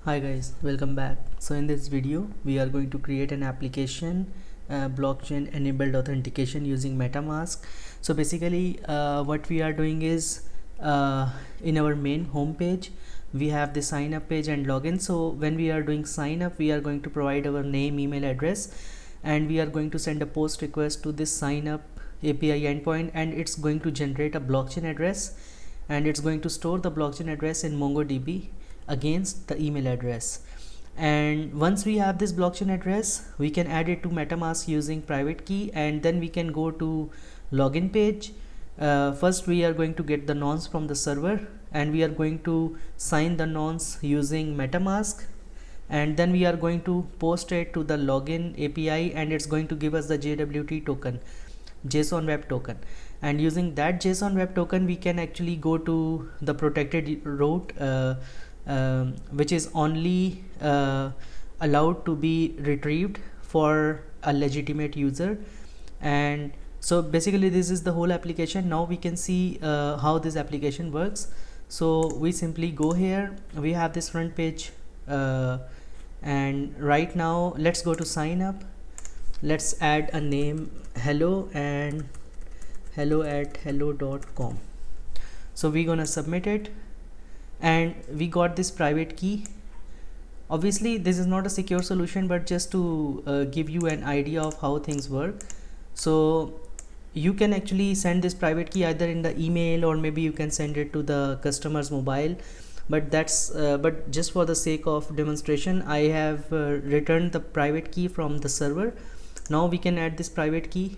Hi guys, welcome back. So in this video we are going to create an application blockchain enabled authentication using Metamask. So basically what we are doing is in our main home page we have the sign up page and login. So when we are doing sign up, we are going to provide our name, email address, and we are going to send a post request to this sign up API endpoint, and it's going to generate a blockchain address, and it's going to store the blockchain address in MongoDB against the email address. And once we have this blockchain address, we can add it to MetaMask using private key, and then we can go to login page. First we are going to get the nonce from the server, and we are going to sign the nonce using MetaMask, and then we are going to post it to the login API, and it's going to give us the JWT token, JSON web token. And using that JSON web token we can actually go to the protected route, which is only allowed to be retrieved for a legitimate user. And so basically this is the whole application. Now we can see how this application works. So we simply go here, we have this front page, and right now let's go to sign up. Let's add a name, hello, and hello@hello.com. so we're gonna submit it, and we got this private key. Obviously this is not a secure solution, but just to give you an idea of how things work. So you can actually send this private key either in the email, or maybe you can send it to the customer's mobile, but that's but just for the sake of demonstration I have returned the private key from the server. Now we can add this private key.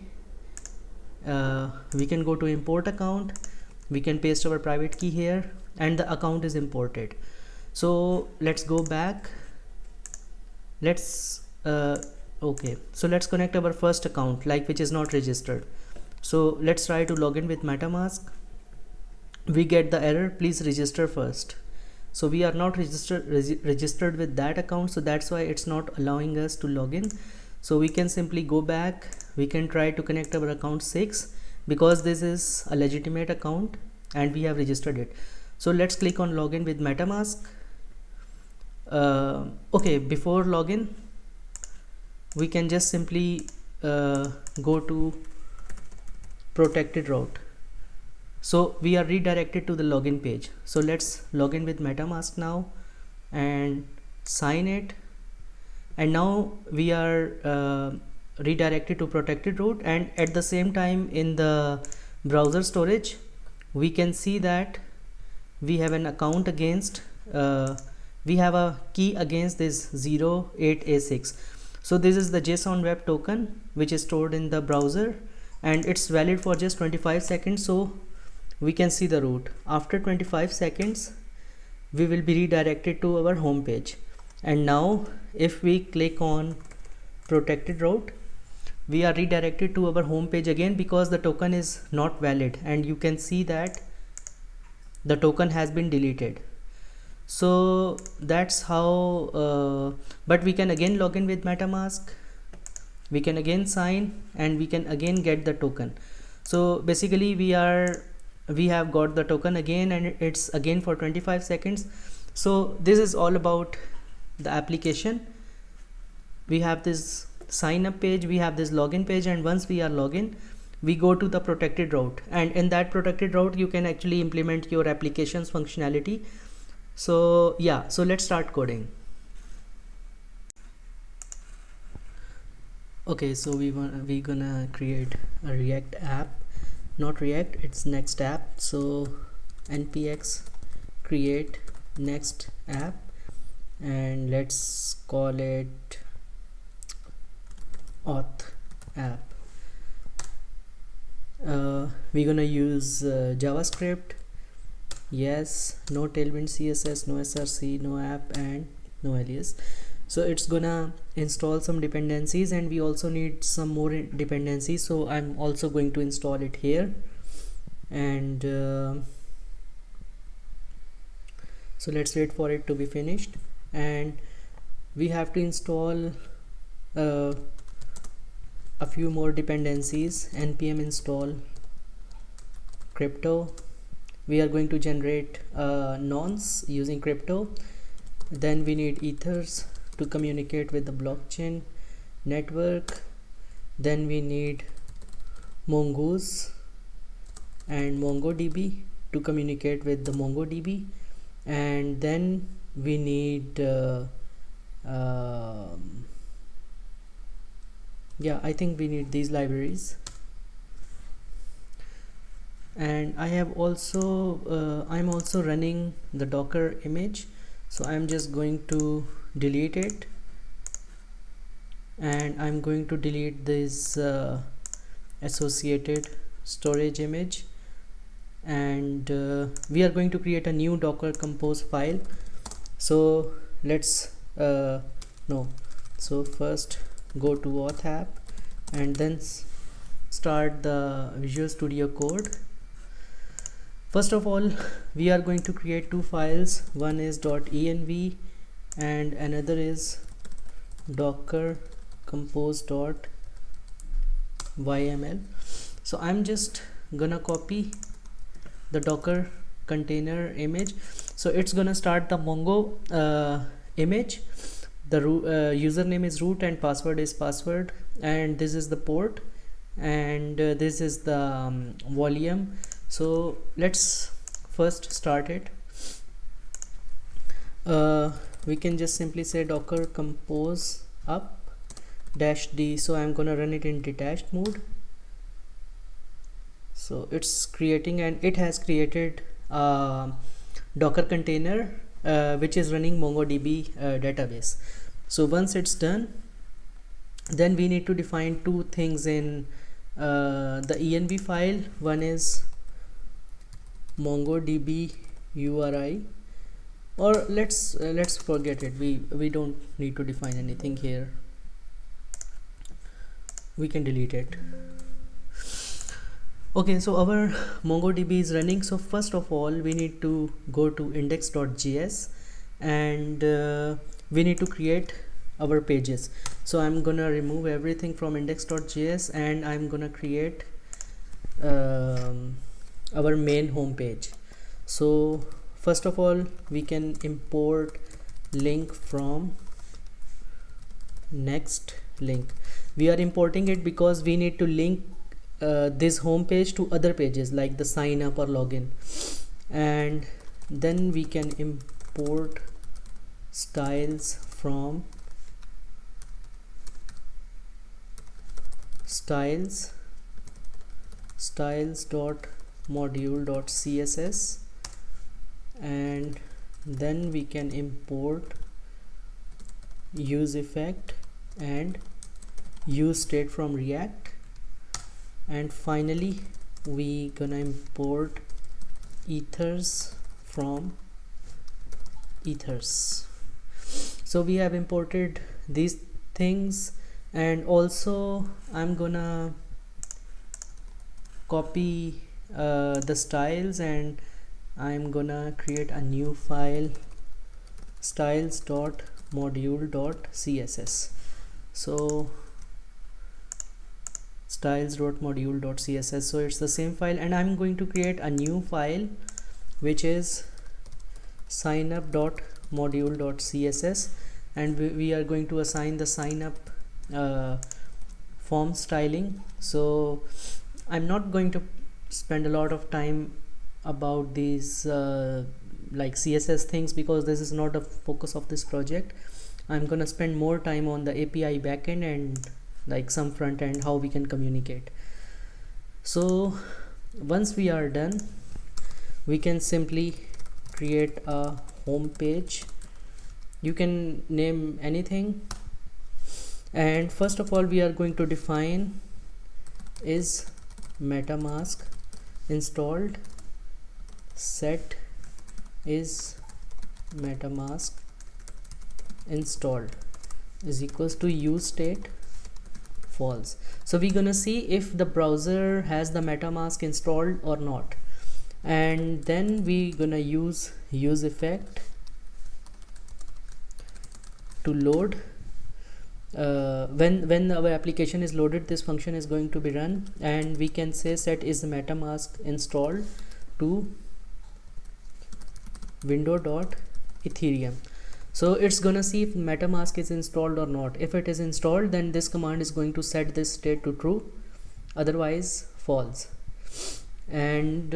We can go to import account, we can paste our private key here, and the account is imported. So let's go back. Let's okay, so let's connect our first account, like, which is not registered. So let's try to log in with MetaMask. We get the error, please register first. So we are not registered with that account, so that's why it's not allowing us to log in. So we can simply go back, we can try to connect our account 6, because this is a legitimate account and we have registered it. So let's click on login with MetaMask. Okay, before login we can just simply go to protected route. So we are redirected to the login page. So let's log in with MetaMask now and sign it, and now we are redirected to protected route. And at the same time in the browser storage we can see that we have an account against we have a key against this 08A6. so this is the JSON web token which is stored in the browser, and it's valid for just 25 seconds. So we can see the route. After 25 seconds we will be redirected to our home page, and now if we click on protected route we are redirected to our home page again, because the token is not valid, and you can see that the token has been deleted. So that's how but we can again log in with MetaMask, we can again sign, and we can again get the token. So basically we have got the token again, and it's again for 25 seconds. So this is all about the application. We have this sign up page, we have this login page, and once we are login we go to the protected route, and in that protected route you can actually implement your application's functionality. So yeah, so let's start coding. Okay, so we're gonna create a React app, not React, it's Next app. So npx create next app, and let's call it auth app. We're gonna use JavaScript, yes, no tailwind CSS, no src, no app, and no alias. So it's gonna install some dependencies, and we also need some more dependencies, so I'm also going to install it here. And so let's wait for it to be finished, and we have to install a few more dependencies. npm install crypto, we are going to generate nonce using crypto, then we need ethers to communicate with the blockchain network, then we need mongoose and MongoDB to communicate with the MongoDB, and then we need yeah, I think we need these libraries. And I have also I'm also running the Docker image, so I'm just going to delete it, and I'm going to delete this associated storage image, and we are going to create a new Docker compose file. So let's no so first go to auth app and then start the Visual Studio Code. First of all, we are going to create two files. One is .env and another is docker compose.yml. So I'm just gonna copy the Docker container image. So it's gonna start the Mongo image. The username is root and password is password, and this is the port, and this is the volume. So let's first start it. We can just simply say docker compose up -d. So I'm gonna run it in detached mode. So it's creating, and it has created a Docker container which is running MongoDB database. So once it's done, then we need to define two things in the env file. One is MongoDB URI, or let's forget it. We don't need to define anything here. We can delete it. Okay, so our MongoDB is running. So first of all, we need to go to index.js, and we need to create our pages. So I'm gonna remove everything from index.js, and I'm gonna create our main home page. So first of all, we can import link from next link. We are importing it because we need to link this home page to other pages like the sign up or login. And then we can import styles from styles.module.css, and then we can import use effect and use state from React, and finally we gonna import ethers from ethers. So we have imported these things, and also I'm gonna copy the styles, and I'm gonna create a new file, styles.module.css. so styles.module.css, so it's the same file, and I'm going to create a new file which is signup.module.css, and we are going to assign the signup form styling. So I'm not going to spend a lot of time about these like CSS things, because this is not a focus of this project. I'm gonna spend more time on the API backend and like some front end, how we can communicate. So once we are done, we can simply create a home page. You can name anything, and first of all we are going to define is Metamask installed, set is Metamask installed is equals to use state false. So we're gonna see if the browser has the Metamask installed or not, and then we gonna use effect to load. When our application is loaded, this function is going to be run, and we can say set is the Metamask installed to window.ethereum. So it's gonna see if MetaMask is installed or not. If it is installed, then this command is going to set this state to true, otherwise false. And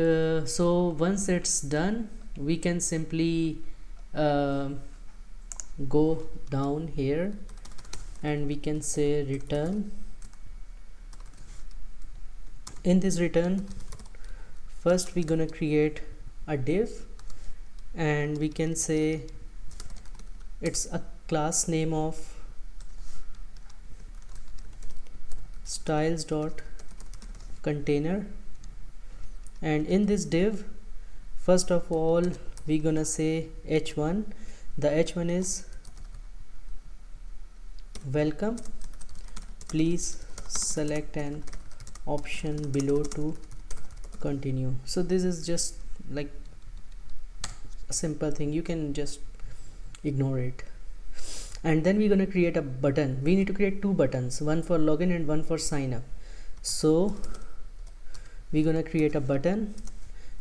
so once it's done, we can simply go down here and we can say return. In this return, first we're gonna create a div, and we can say it's a class name of styles dot container. And in this div, first of all, we're gonna say h1. The h1 is welcome, please select an option below to continue. So this is just like a simple thing, you can just ignore it. And then we're going to create a button. We need to create two buttons, one for login and one for sign up. So we're going to create a button.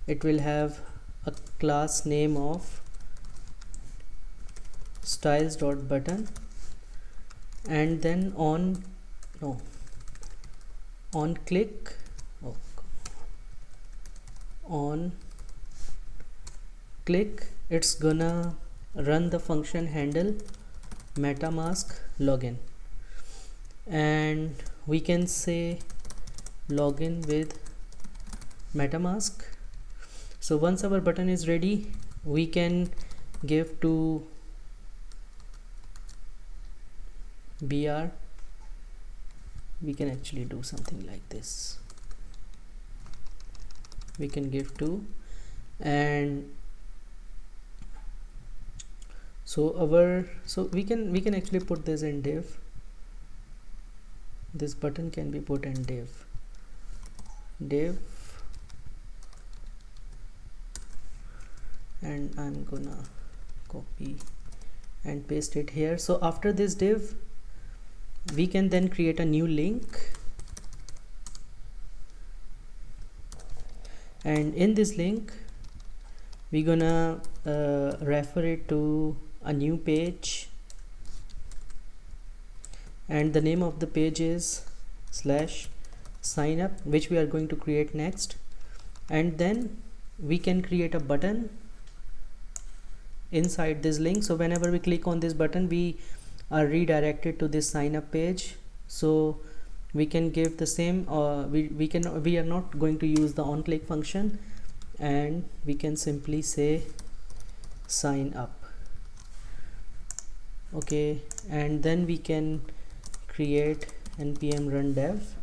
It will have a class name of styles.button, and then on click it's gonna run the function handle metamask login, and we can say login with metamask. So once our button is ready, we can give to br, we can actually do something like this, we can give to, and so we can actually put this in div. This button can be put in div, and I'm gonna copy and paste it here. So after this div, we can then create a new link, and in this link we're gonna refer it to a new page, and the name of the page is /signup, which we are going to create next. And then we can create a button inside this link. So whenever we click on this button, we are redirected to this sign up page. So we can give the same we are not going to use the on click function, and we can simply say sign up. Okay, and then we can create npm run dev.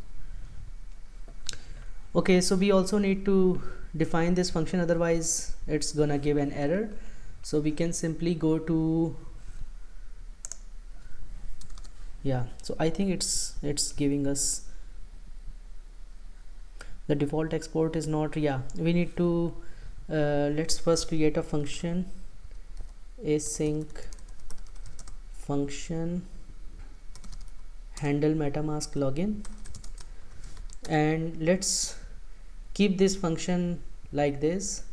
Okay, so we also need to define this function, otherwise it's gonna give an error. So we can simply go to, yeah, so I think it's giving us the default export is not, yeah, we need to let's first create a function, async function handle metamask login, and let's keep this function like this.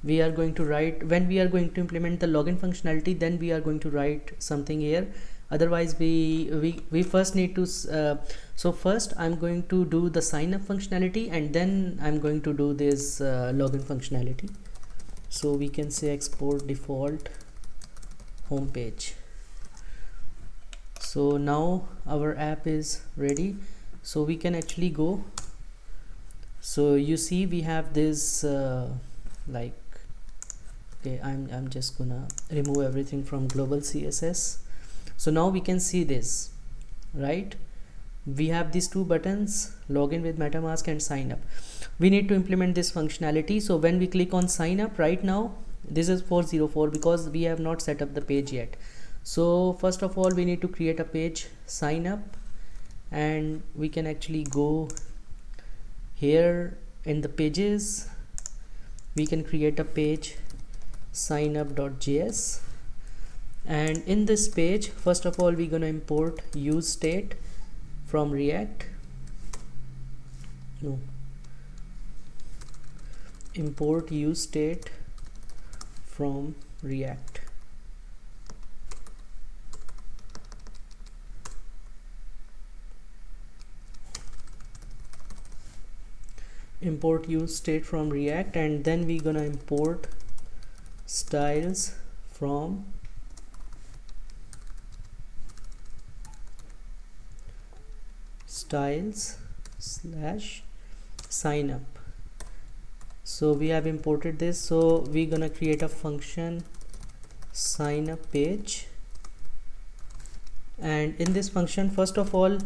We are going to write, when we are going to implement the login functionality, then we are going to write something here. Otherwise we first need to so first I'm going to do the sign up functionality, and then I'm going to do this login functionality. So we can say export default home page. So now our app is ready, so we can actually go. So you see we have this like, okay, I'm just gonna remove everything from global CSS. So now we can see this, right? We have these two buttons, login with metamask and sign up. We need to implement this functionality. So when we click on sign up right now, this is 404 because we have not set up the page yet. So first of all, we need to create a page sign up, and we can actually go here in the pages, we can create a page signup.js, and in this page, first of all, we're gonna import use state from React. Import use state from React. import use state from React, and then we're gonna import styles from styles slash sign up. So we have imported this, so we're gonna create a function sign up page, and in this function, first of all,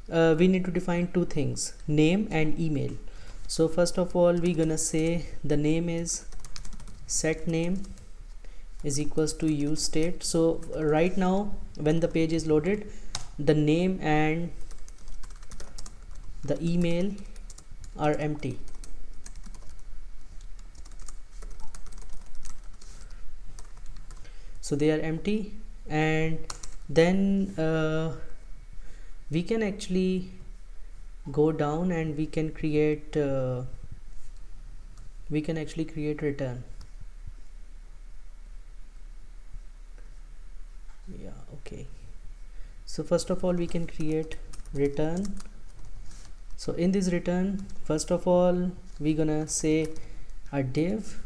we need to define two things, name and email. So first of all, we're gonna say the name is set name is equals to use state. So right now when the page is loaded, the name and the email are empty. So they are empty, and then we can actually go down and we can create return. Yeah, okay. So first of all, we can create return. So in this return, first of all, we're gonna say a div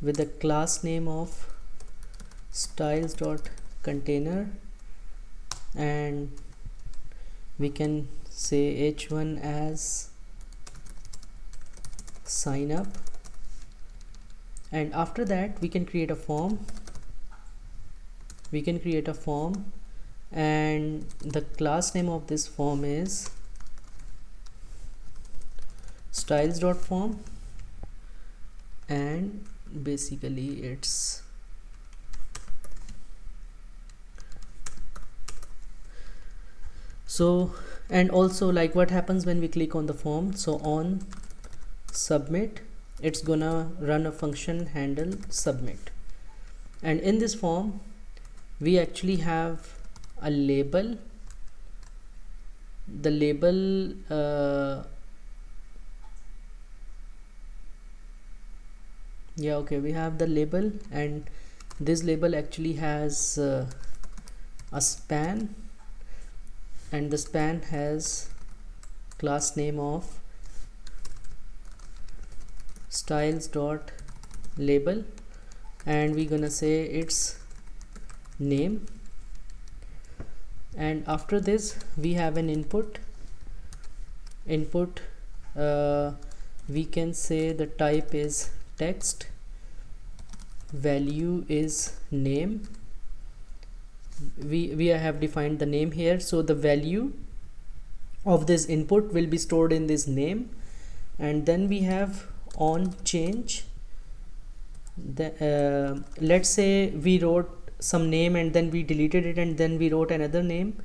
with the class name of styles.container, and we can say h1 as sign up, and after that we can create a form. And the class name of this form is styles.form, and basically it's so. And also, like, what happens when we click on the form, so on submit, it's gonna run a function handle submit, and in this form we actually have a label. The label yeah, okay, we have the label, and this label actually has a span, and the span has class name of styles.label, and we're gonna say its name. And after this we have an input. We can say the type is text, value is name. We have defined the name here, so the value of this input will be stored in this name. And then we have on change. Let's say we wrote some name and then we deleted it, and then we wrote another name.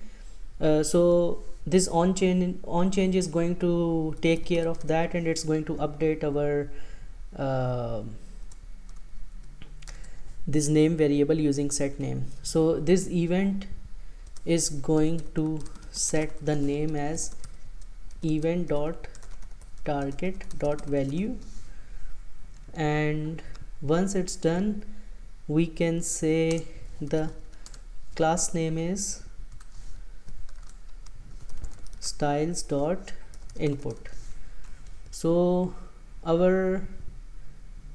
So this on change is going to take care of that, and it's going to update our this name variable using set name. So this event is going to set the name as event.target.value, and once it's done, we can say the class name is styles.input. So our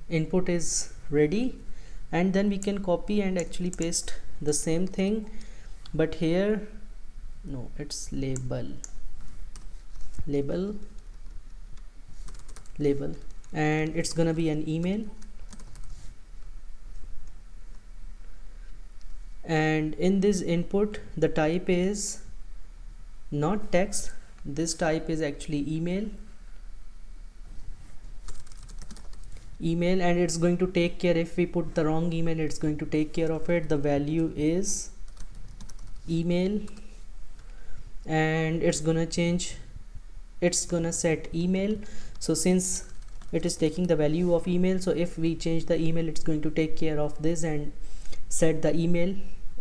input is ready, and then we can copy and actually paste the same thing, but here no, it's label, and it's gonna be an email. And in this input, the type is not text, this type is actually email, and it's going to take care, if we put the wrong email, it's going to take care of it. The value is email, and it's gonna change, it's gonna set email. So since it is taking the value of email, so if we change the email, it's going to take care of this and set the email.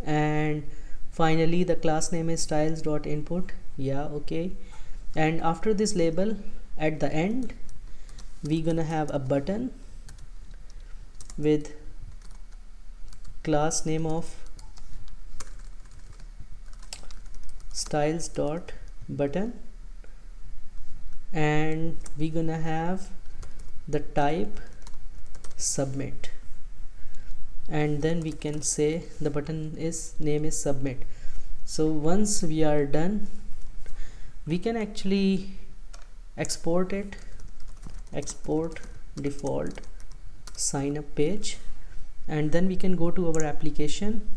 And finally the class name is styles.input. Yeah, okay. And after this label, at the end, we're gonna have a button with class name of styles.button, and we're gonna have the type submit, and then we can say the button is name is submit. So once we are done, we can actually export it, export default sign up page, and then we can go to our application.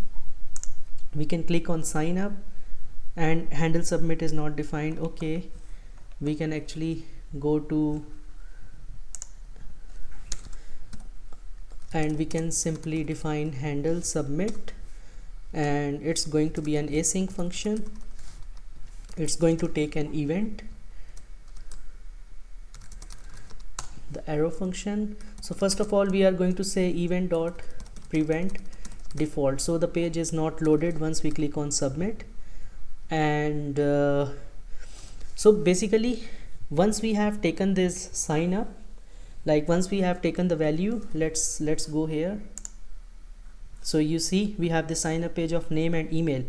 We can click on sign up, and handle submit is not defined. Okay, we can actually go to, and we can simply define handle submit, and it's going to be an async function. It's going to take an event, the arrow function. So first of all, we are going to say event dot prevent default, so the page is not loaded once we click on submit. And so basically, once we have taken this sign up, like once we have taken the value, let's go here. So you see we have the sign up page of name and email.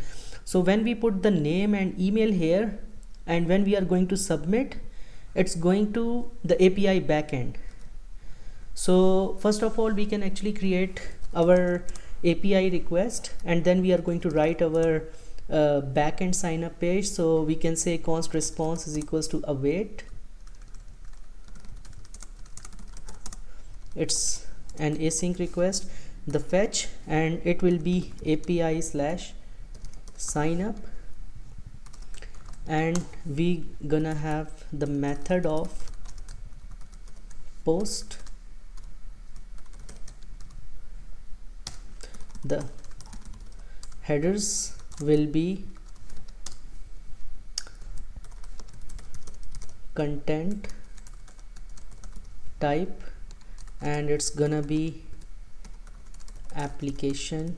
So when we put the name and email here, and when we are going to submit, it's going to the API backend. So first of all, we can actually create our API request, and then we are going to write our backend sign up page. So we can say const response is equals to await. It's an async request, the fetch, and it will be API slash sign up, and we gonna have the method of post. The headers will be content type, and it's gonna be application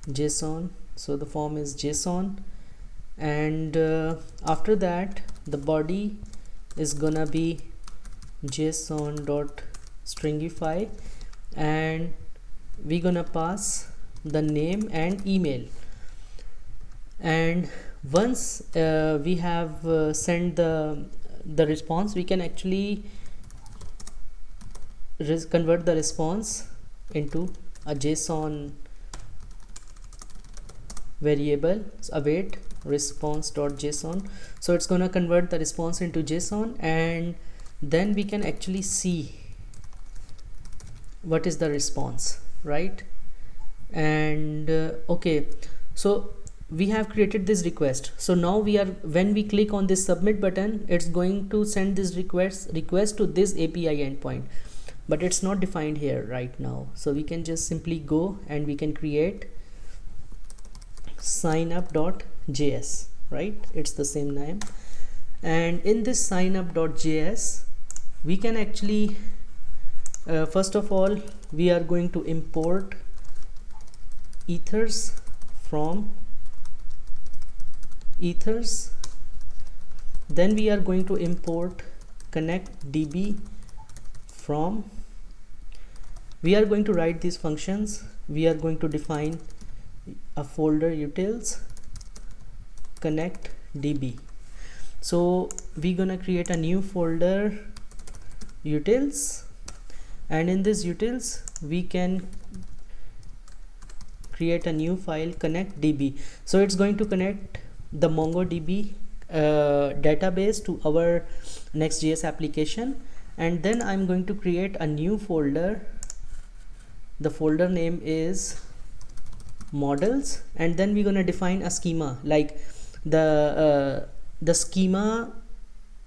JSON. So the form is JSON, and after that the body is gonna be JSON.stringify, and we're gonna pass the name and email. And once we have sent the response, we can actually convert the response into a JSON variable, await response.json. So it's gonna convert the response into JSON, and then we can actually see what is the response, right? And okay, so we have created this request. So now we are, when we click on this submit button, it's going to send this request to this API endpoint, but it's not defined here right now. So we can just simply go and we can create signup.js, right? It's the same name. And in this signup.js, we can actually first of all, we are going to import ethers from ethers. Then we are going to import connectdb from. We are going to write these functions. We are going to define a folder utils connectdb. So we're gonna create a new folder utils, and in this utils we can create a new file connectdb. So it's going to connect the MongoDB database to our NextJS application, and then I'm going to create a new folder. The folder name is models, and then we're going to define a schema, like the schema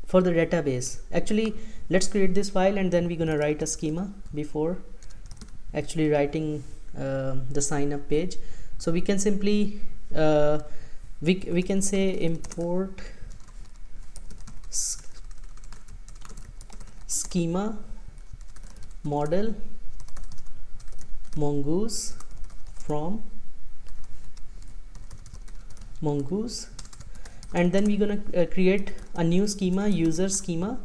for the database. Actually, let's create this file, and then we're going to write a schema before actually writing the sign up page. So we can simply we can say import schema model mongoose from mongoose, and then we're gonna create a new schema, user schema,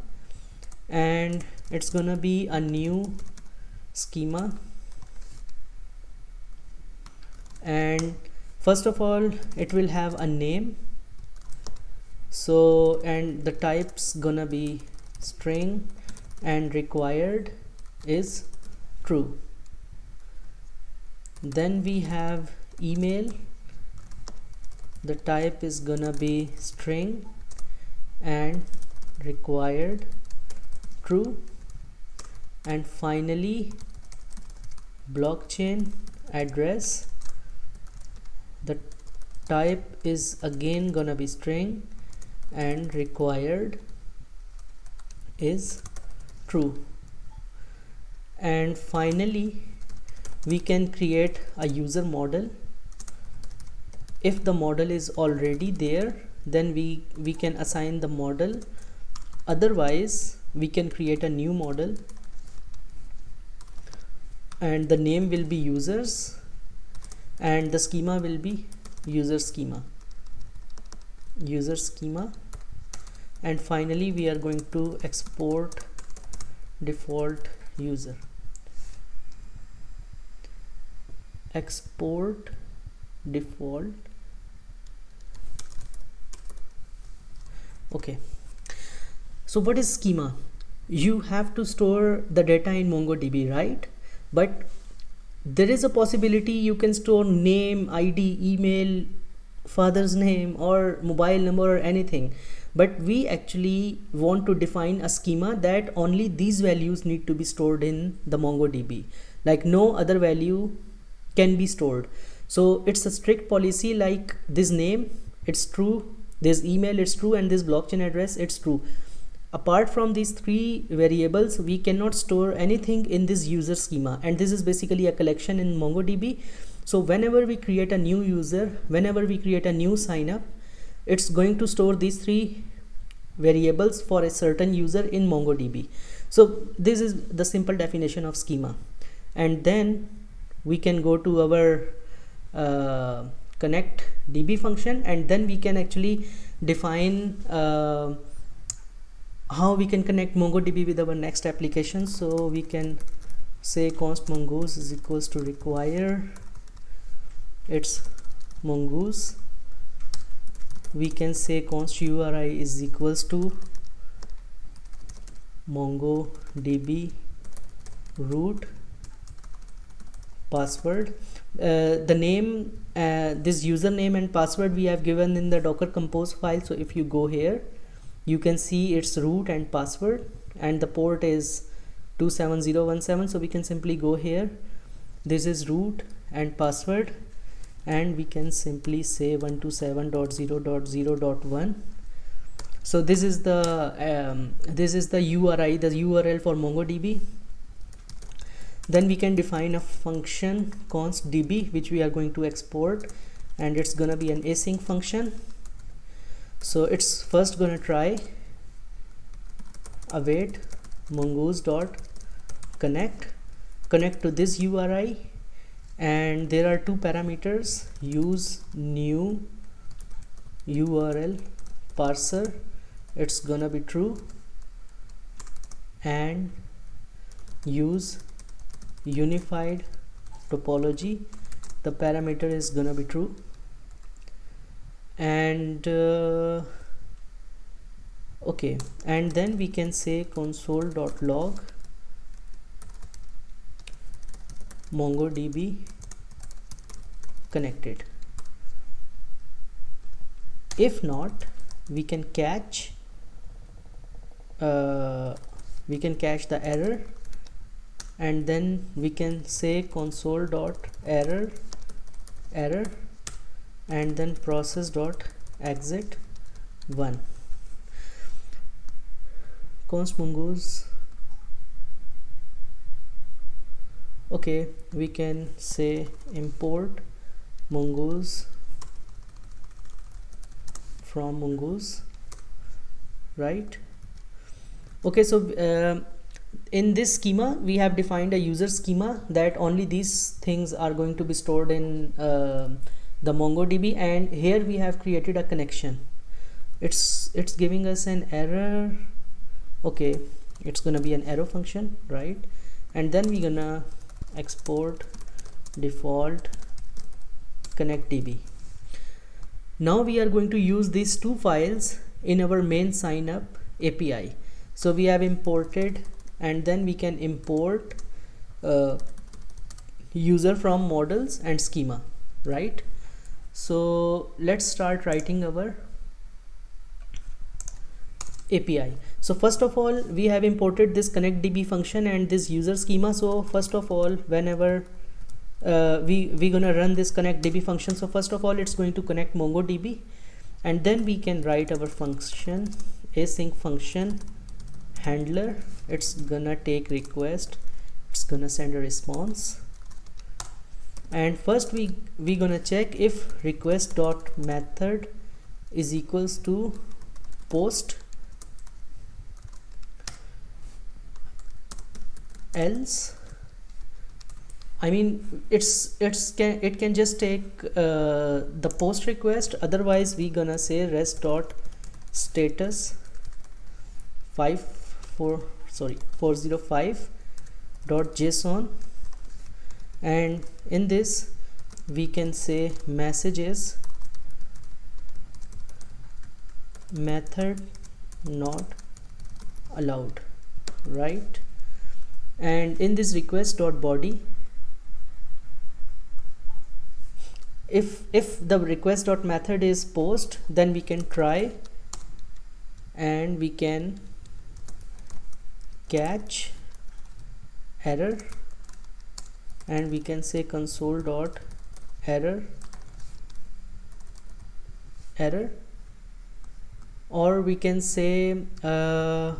and it's gonna be a new schema. And first of all, it will have a name. So and the type's gonna be string and required is true. Then we have email, the type is gonna be string and required true. And finally blockchain address, the type is again gonna be string and required is true. And finally we can create a user model. If the model is already there, then we can assign the model. Otherwise we can create a new model and the name will be users and the schema will be user schema. And finally we are going to export default user. Export default. Okay, so what is schema? You have to store the data in MongoDB, right? But there is a possibility you can store name, ID, email, father's name or mobile number or anything, but we actually want to define a schema that only these values need to be stored in the MongoDB, like no other value can be stored. So it's a strict policy, like this name it's true, this email it's true, and this blockchain address it's true. Apart from these three variables, we cannot store anything in this user schema, and this is basically a collection in MongoDB. So whenever we create a new user, whenever we create a new sign up, it's going to store these three variables for a certain user in MongoDB. So this is the simple definition of schema. And then we can go to our connect DB function, and then we can actually define how we can connect MongoDB with our next application. So we can say const mongoose is equals to require it's mongoose. We can say const URI is equals to MongoDB root password. The name, this username and password we have given in the Docker Compose file. So if you go here, you can see it's root and password, and the port is 27017. So we can simply go here, this is root and password, and we can simply say 127.0.0.1. so this is the URI, the URL for MongoDB. Then we can define a function const db, which we are going to export, and it's gonna be an async function. So it's first gonna try await mongoose dot connect to this URI, and there are two parameters, use new URL parser, it's gonna be true, and use unified topology, the parameter is gonna be true. And okay, and then we can say console.log MongoDB connected. If not, we can catch the error, and then we can say console.error and then process.exit 1. Const mongoose. Okay, we can say import mongoose from mongoose, right? Okay, so in this schema we have defined a user schema that only these things are going to be stored in the MongoDB, and here we have created a connection. It's giving us an error. Okay, it's gonna be an arrow function, right? And then we're gonna export default connect db. Now we are going to use these two files in our main sign up API. So we have imported, and then we can import user from models and schema, right? So let's start writing our API. So first of all, we have imported this connectDB function and this user schema. So first of all, whenever we're gonna run this connectDB function, so first of all it's going to connect MongoDB, and then we can write our function async function handler. It's gonna take request, it's gonna send a response, and first we gonna check if request dot method is equals to post, else I mean it can just take the post request. Otherwise we gonna say rest dot status 405 dot json, and in this we can say messages method not allowed, right? And in this request dot body, if the request dot method is post, then we can try and we can catch error, and we can say console dot error, or we can say that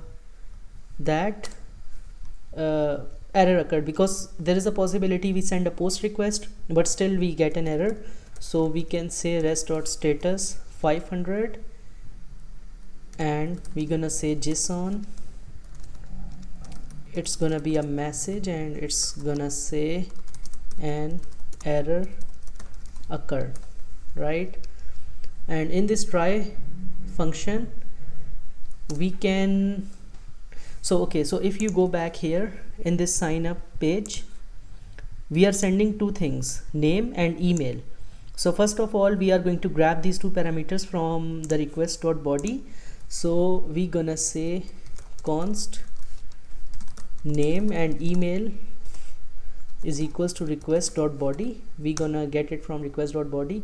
error occurred, because there is a possibility we send a post request but still we get an error. So we can say rest dot status 500, and we're gonna say JSON, it's gonna be a message, and it's gonna say an error occurred, right? And in this try function we can, so okay, so if you go back here in this sign up page, we are sending two things, name and email. So first of all we are going to grab these two parameters from the request dot body. So we gonna say const name and email is equals to request dot body. We gonna get it from request dot body,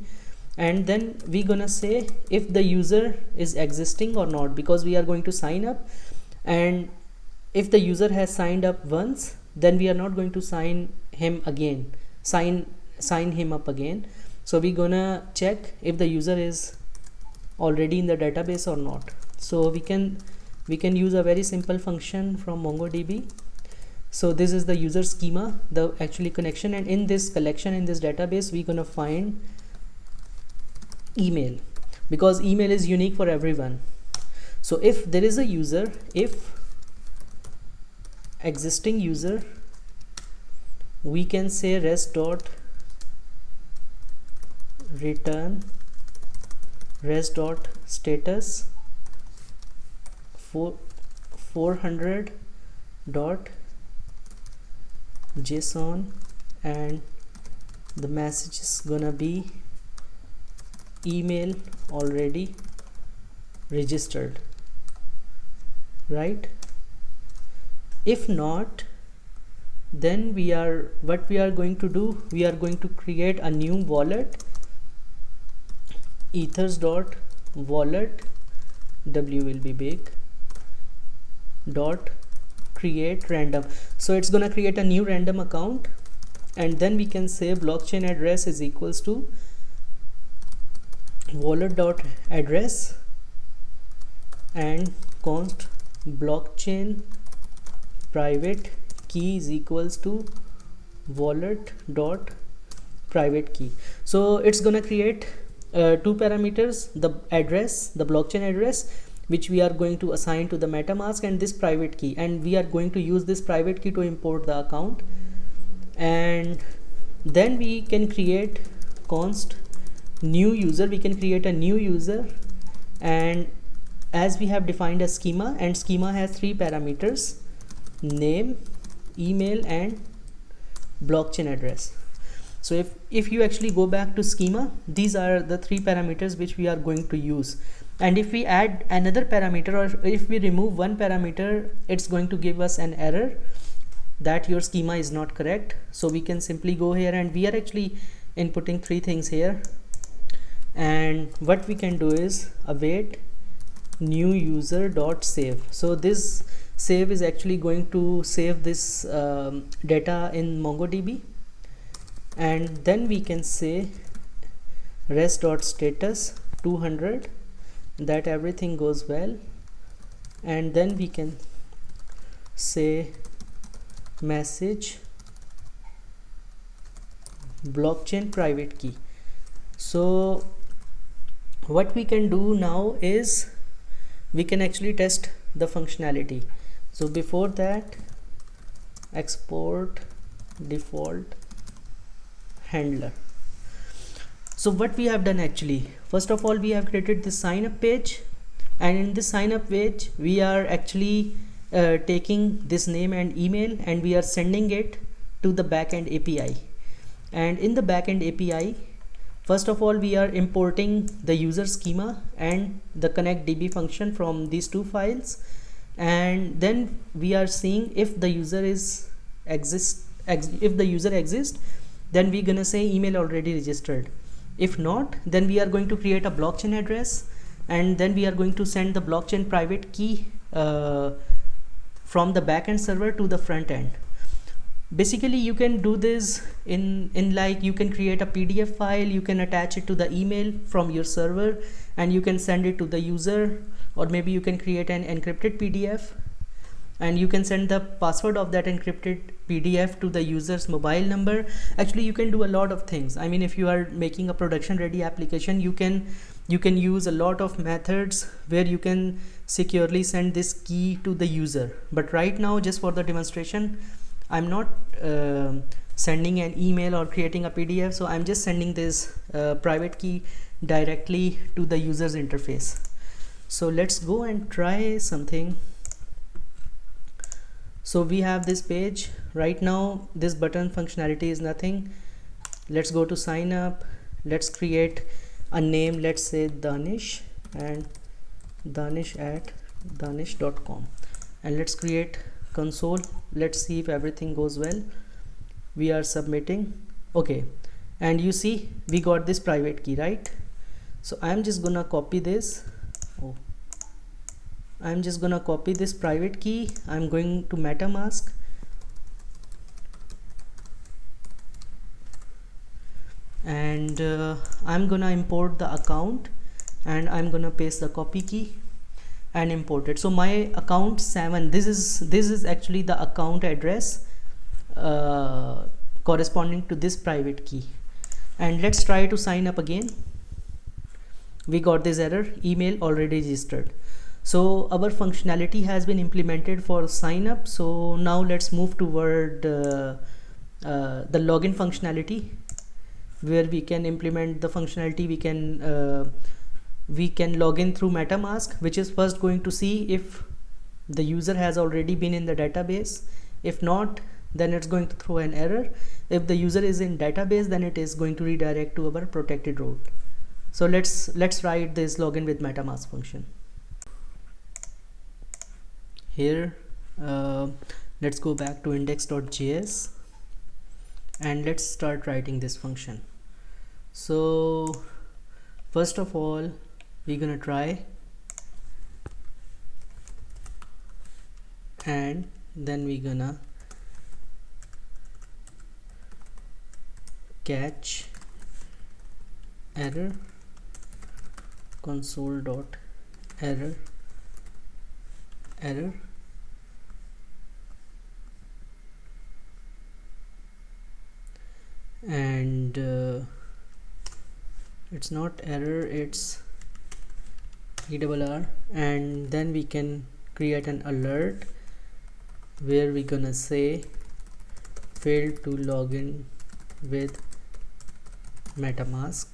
and then we gonna say if the user is existing or not, because we are going to sign up, and if the user has signed up once, then we are not going to sign him again, sign him up again. So we gonna check if the user is already in the database or not. So we can use a very simple function from MongoDB. So this is the user schema, the actually connection, and in this collection, in this database, we gonna find email, because email is unique for everyone. So if there is a user, if existing user, we can say rest dot return rest dot status 400 dot json, and the message is gonna be email already registered, right? If not, then what we are going to do, we are going to create a new wallet, ethers dot wallet, w will be big, dot create random. So it's gonna create a new random account, and then we can say blockchain address is equals to wallet dot address and const blockchain private key is equals to wallet dot private key. So it's gonna create two parameters, the address, the blockchain address, which we are going to assign to the Metamask, and this private key, and we are going to use this private key to import the account. And then we can create const new user, we can create a new user, and as we have defined a schema, and schema has three parameters, name, email, and blockchain address. So if you actually go back to schema, these are the three parameters which we are going to use. and if we add another parameter, or if we remove one parameter, it's going to give us an error that your schema is not correct. So we can simply go here, and we are actually inputting 3 things here, and what we can do is await new user dot save. So this save is actually going to save this data in MongoDB, and then we can say rest dot status 200, that everything goes well, and then we can say message blockchain private key. So what we can do now is we can actually test the functionality. So before that, export default handler. So what we have done actually, first of all, we have created the sign up page, and in this sign up page we are actually taking this name and email, and we are sending it to the backend API. And in the backend API, first of all, we are importing the user schema and the connectDB function from these 2 files, and then we are seeing if the user exists, then we're gonna say email already registered. If not, then we are going to create a blockchain address, and then we are going to send the blockchain private key from the backend server to the front end. Basically you can do this in like, you can create a PDF file, you can attach it to the email from your server, and you can send it to the user, or maybe you can create an encrypted PDF, and you can send the password of that encrypted PDF to the user's mobile number. Actually you can do a lot of things. I mean, if you are making a production ready application, you can use a lot of methods where you can securely send this key to the user. But right now, just for the demonstration, I'm not sending an email or creating a PDF, so I'm just sending this private key directly to the user's interface. So let's go and try something. So we have this page right now. This button functionality is nothing. Let's go to sign up. Let's create a name, let's say Danish, and danish@danish.com, and let's create console. Let's see if everything goes well. We are submitting. Okay, and you see we got this private key, right? So I'm just gonna copy this. I'm just gonna copy this private key. I'm going to Metamask, and I'm gonna import the account, and I'm gonna paste the copy key and import it. So my account 7, this is actually the account address corresponding to this private key. And let's try to sign up again. We got this error, email already registered. So our functionality has been implemented for sign up. So now let's move toward the login functionality, where we can implement the functionality. We can log in through Metamask, which is first going to see if the user has already been in the database. If not, then it's going to throw an error. If the user is in database, then it is going to redirect to our protected route. So let's write this login with Metamask function. Here let's go back to index.js, and let's start writing this function. So first of all, we're gonna try, and then we're gonna catch error console.error error, and it's not error, it's ERR. And then we can create an alert where we're gonna say failed to login with Metamask.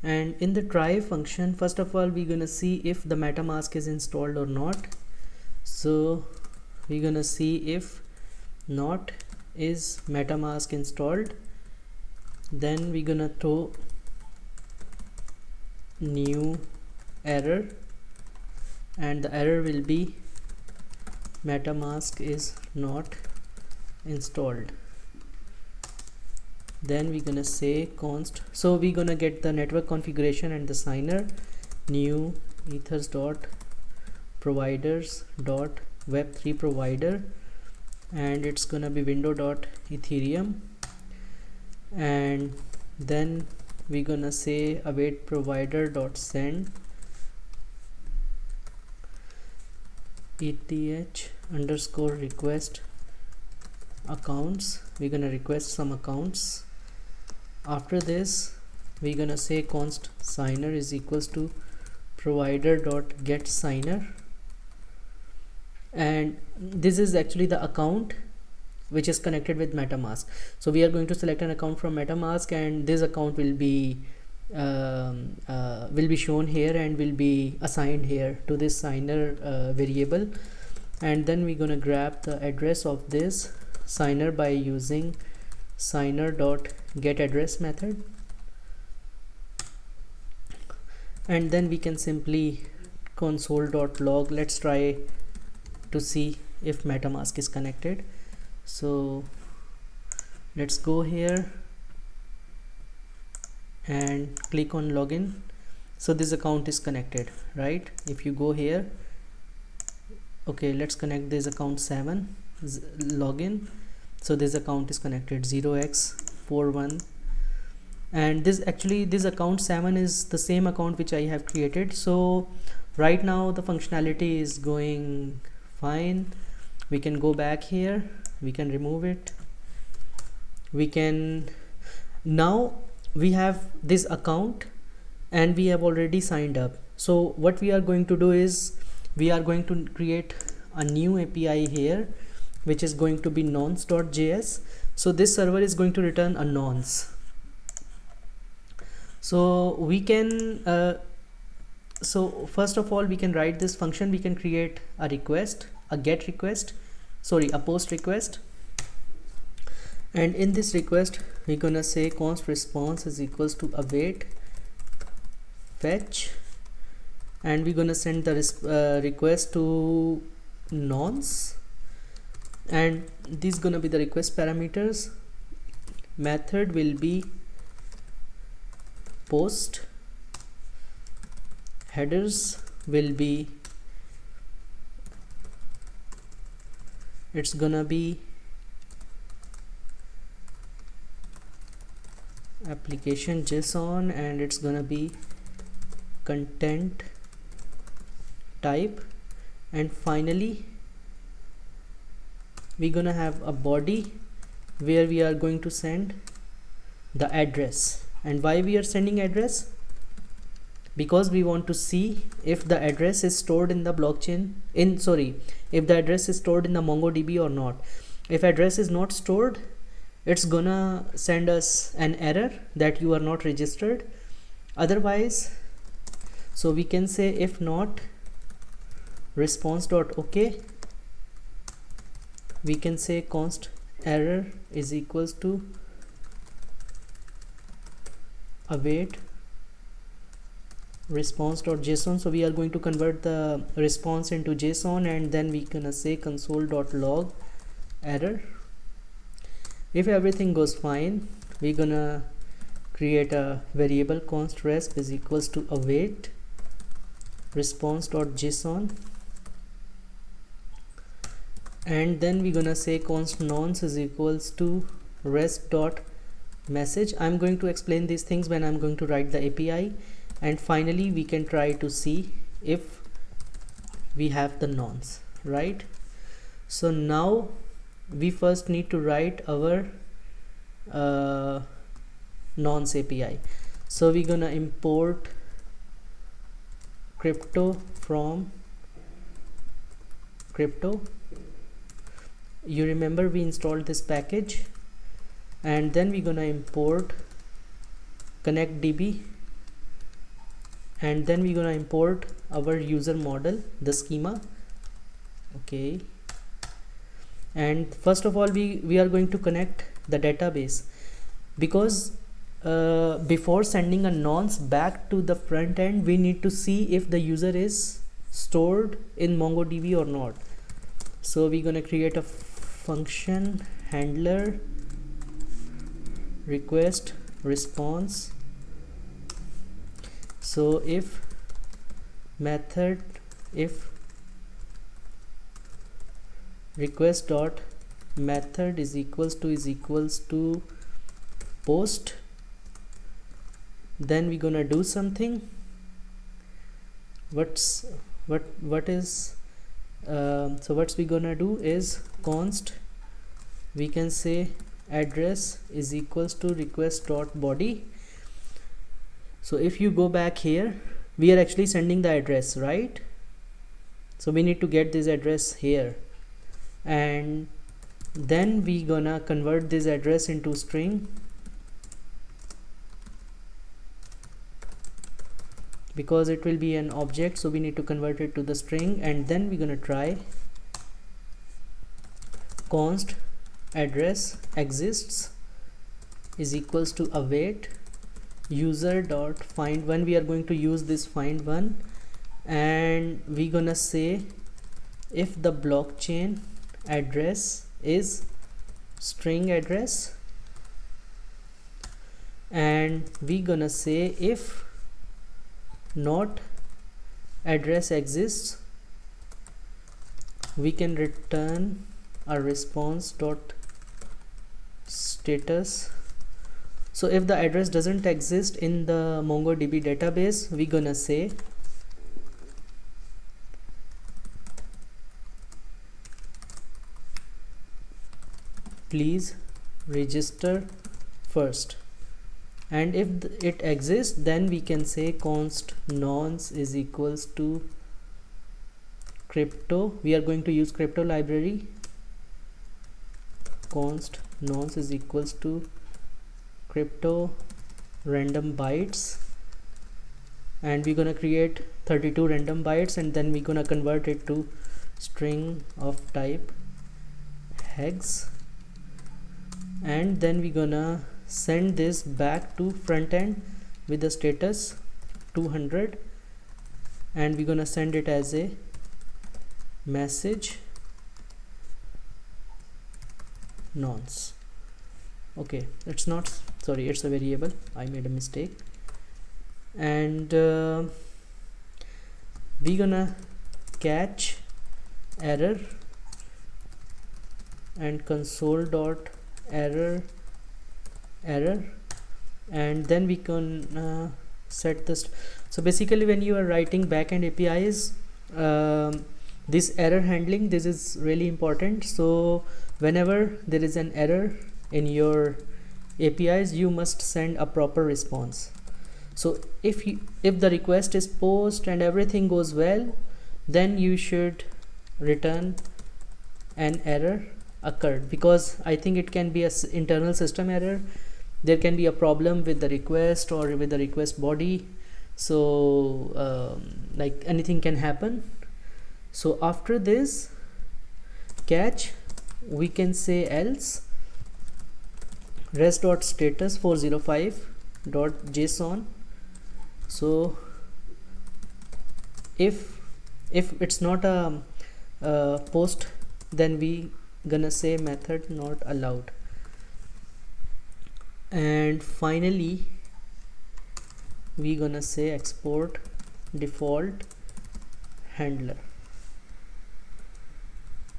And in the try function, first of all, we're gonna see if the Metamask is installed or not. So we're gonna see if not, is Metamask installed. Then we're gonna throw new error, and the error will be Metamask is not installed. Then we're gonna say const, so we're gonna get the network configuration and the signer, new ethers dot providers dot web3 provider, and it's gonna be window dot ethereum, and then we're gonna say await provider dot send eth underscore request accounts. We're gonna request some accounts. After this we're gonna say const signer is equals to provider dot get signer, and this is actually the account which is connected with Metamask. So we are going to select an account from Metamask, and this account will be shown here and will be assigned here to this signer variable. And then we're gonna grab the address of this signer by using signer dot get address method, and then we can simply console.log. Let's try to see if Metamask is connected. So let's go here and click on login. So this account is connected, right? If you go here, okay, let's connect this account 7 login. So this account is connected 0x41, and this account 7 is the same account which I have created. So right now the functionality is going fine. We can go back here, we can remove it, we can, now we have this account and we have already signed up. So what we are going to do is we are going to create a new API here which is going to be nonce.js. So this server is going to return a nonce. So we can so first of all we can write this function. We can create a request, a get request, sorry, a post request, and in this request we're gonna say const response is equals to await fetch, and we're gonna send the request to nonce, and these gonna be the request parameters. Method will be post, headers will be, it's gonna be application JSON, and it's gonna be content type, and finally we're gonna have a body where we are going to send the address. And why we are sending address? Because we want to see if the address is stored in the blockchain, if the address is stored in the MongoDB or not. If address is not stored, it's gonna send us an error that you are not registered. Otherwise, so we can say if not response.ok, we can say const error is equals to await response.json. So we are going to convert the response into JSON, and then we gonna say console.log error. If everything goes fine, we're gonna create a variable const resp is equals to await response.json, and then we're gonna say const nonce is equals to resp.message. I'm going to explain these things when I'm going to write the API. And finally we can try to see if we have the nonce, right? So now we first need to write our nonce API. So we're gonna import crypto from crypto. You remember we installed this package, and then we're gonna import ConnectDB, and then we're gonna import our user model, the schema. Okay, and first of all we are going to connect the database, because before sending a nonce back to the front end, we need to see if the user is stored in MongoDB or not. So we're gonna create a function handler request response. So if method if request dot method is equals to post, then we're gonna do something. What we gonna do is const, we can say address is equals to request dot body. So if you go back here, we are actually sending the address, right? So we need to get this address here, and then we gonna convert this address into string, because it will be an object, so we need to convert it to the string. And then we're gonna try const address exists is equals to await user dot find one. We are going to use this find one, and we gonna say if the blockchain address is string address, and we gonna say if not address exists, we can return a response dot status. So if the address doesn't exist in the MongoDB database, we gonna say please register first. And if it exists, then we can say const nonce is equals to crypto. We are going to use crypto library. Const nonce is equals to crypto random bytes, and we're gonna create 32 random bytes, and then we're gonna convert it to string of type hex, and then we're gonna send this back to front end with the status 200, and we're gonna send it as a message nonce. Okay, it's not, sorry, it's a variable, I made a mistake. And we're gonna catch error and console dot error, and then we can set this. So basically when you are writing backend APIs, this error handling, this is really important. So whenever there is an error in your APIs, you must send a proper response. So if the request is post and everything goes well, then you should return an error occurred, because I think it can be a internal system error. There can be a problem with the request or with the request body, so like anything can happen. So after this catch, we can say else res.status 405.json. so if it's not a post, then we gonna say method not allowed. And finally we gonna say export default handler.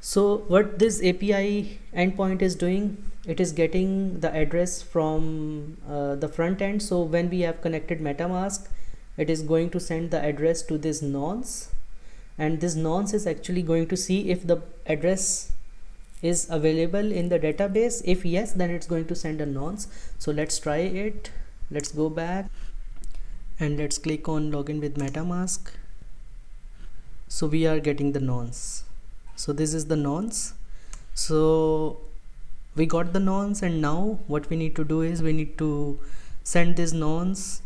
So what this API endpoint is doing, it is getting the address from the front end. So when we have connected Metamask, it is going to send the address to this nonce, and this nonce is actually going to see if the address is available in the database. If yes, then it's going to send a nonce. So let's try it. Let's go back and let's click on login with Metamask. So we are getting the nonce. So this is the nonce. So we got the nonce, and now what we need to do is we need to send this nonce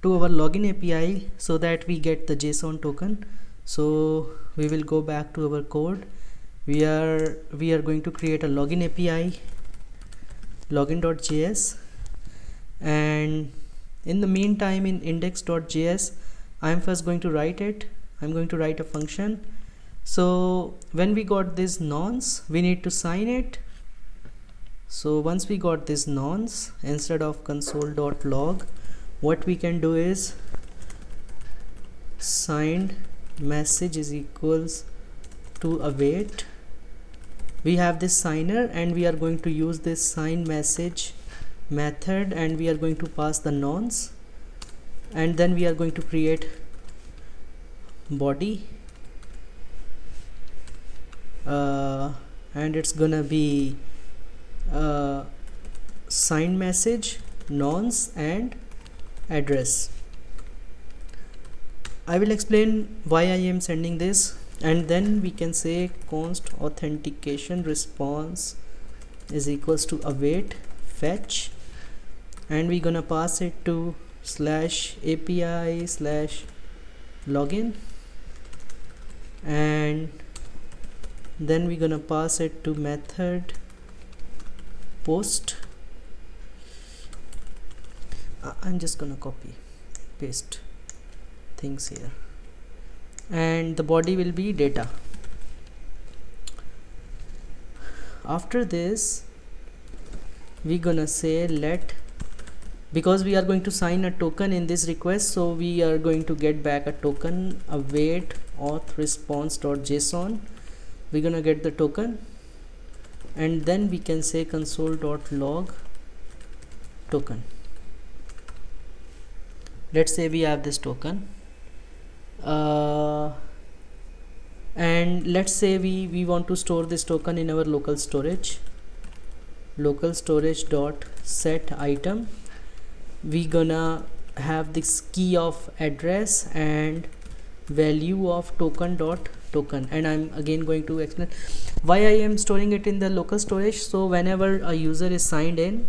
to our login API so that we get the JSON token. So we will go back to our code. We are going to create a login API, login.js, and in the meantime in index.js I'm first going to write it. I'm going to write a function. So when we got this nonce, we need to sign it. So once we got this nonce, instead of console.log, what we can do is signed message is equals to await. We have this signer and we are going to use this sign message method, and we are going to pass the nonce, and then we are going to create body, and it's gonna be sign message, nonce and address. I will explain why I am sending this, and then we can say const authentication response is equals to await fetch, and we're gonna pass it to /API/login, and then we're gonna pass it to method post. I'm just gonna copy paste things here, and the body will be data. After this we're gonna say let, because we are going to sign a token in this request, so we are going to get back a token await auth response.json. we're gonna get the token, and then we can say console.log token. Let's say we have this token, and let's say we want to store this token in our local storage dot set item. We gonna have this key of address and value of token dot token, and I'm again going to explain why I am storing it in the local storage. So whenever a user is signed in,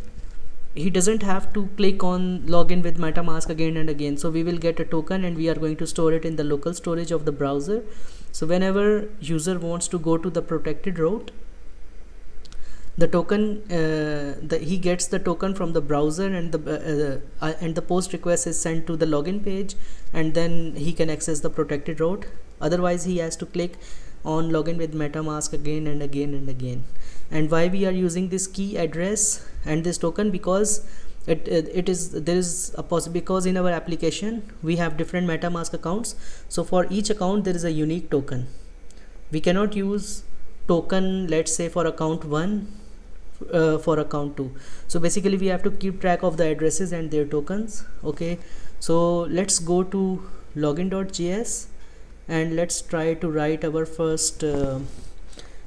he doesn't have to click on login with Metamask again and again. So we will get a token and we are going to store it in the local storage of the browser. So whenever user wants to go to the protected route, the token he gets the token from the browser, and the post request is sent to the login page, and then he can access the protected route. Otherwise he has to click on login with Metamask again and again and again. And why we are using this key address and this token? Because there is a possibility, because in our application we have different Metamask accounts, so for each account there is a unique token. We cannot use token, let's say, for account 1 for account 2. So basically we have to keep track of the addresses and their tokens. Okay, so let's go to login.js and let's try to write our first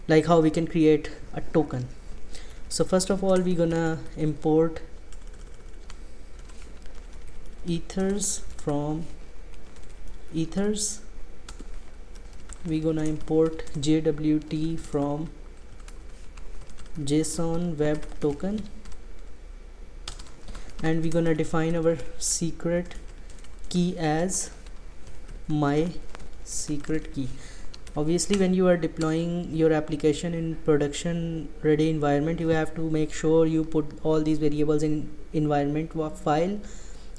like how we can create a token. So first of all we're gonna import ethers from ethers. We're gonna import JWT from JSON web token, and we're gonna define our secret key as my secret key. Obviously when you are deploying your application in production ready environment, you have to make sure you put all these variables in environment file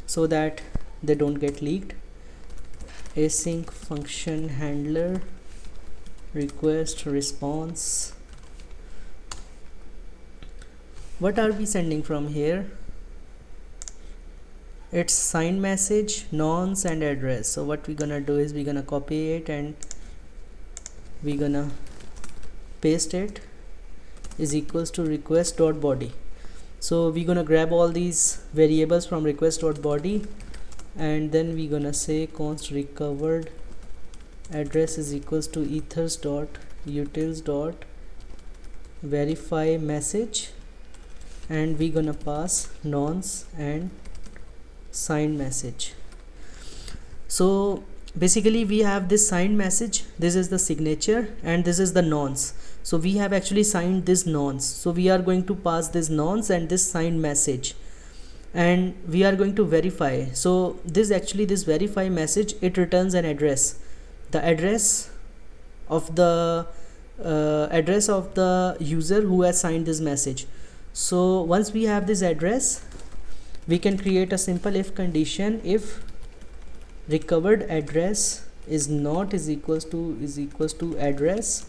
so that they don't get leaked. Async function handler request response. What are we sending from here? It's signed message, nonce and address. So what we're gonna do is we're gonna copy it and we're gonna paste it, is equals to request.body. So we're gonna grab all these variables from request.body, and then we're gonna say const recovered address is equals to ethers.utils.verify message, and we're gonna pass nonce and signed message. So basically we have this signed message, this is the signature, and this is the nonce. So we have actually signed this nonce, so we are going to pass this nonce and this signed message, and we are going to verify. So this verify message, it returns an address, the address of the user who has signed this message. So once we have this address, we can create a simple if condition. If recovered address is not is equals to address,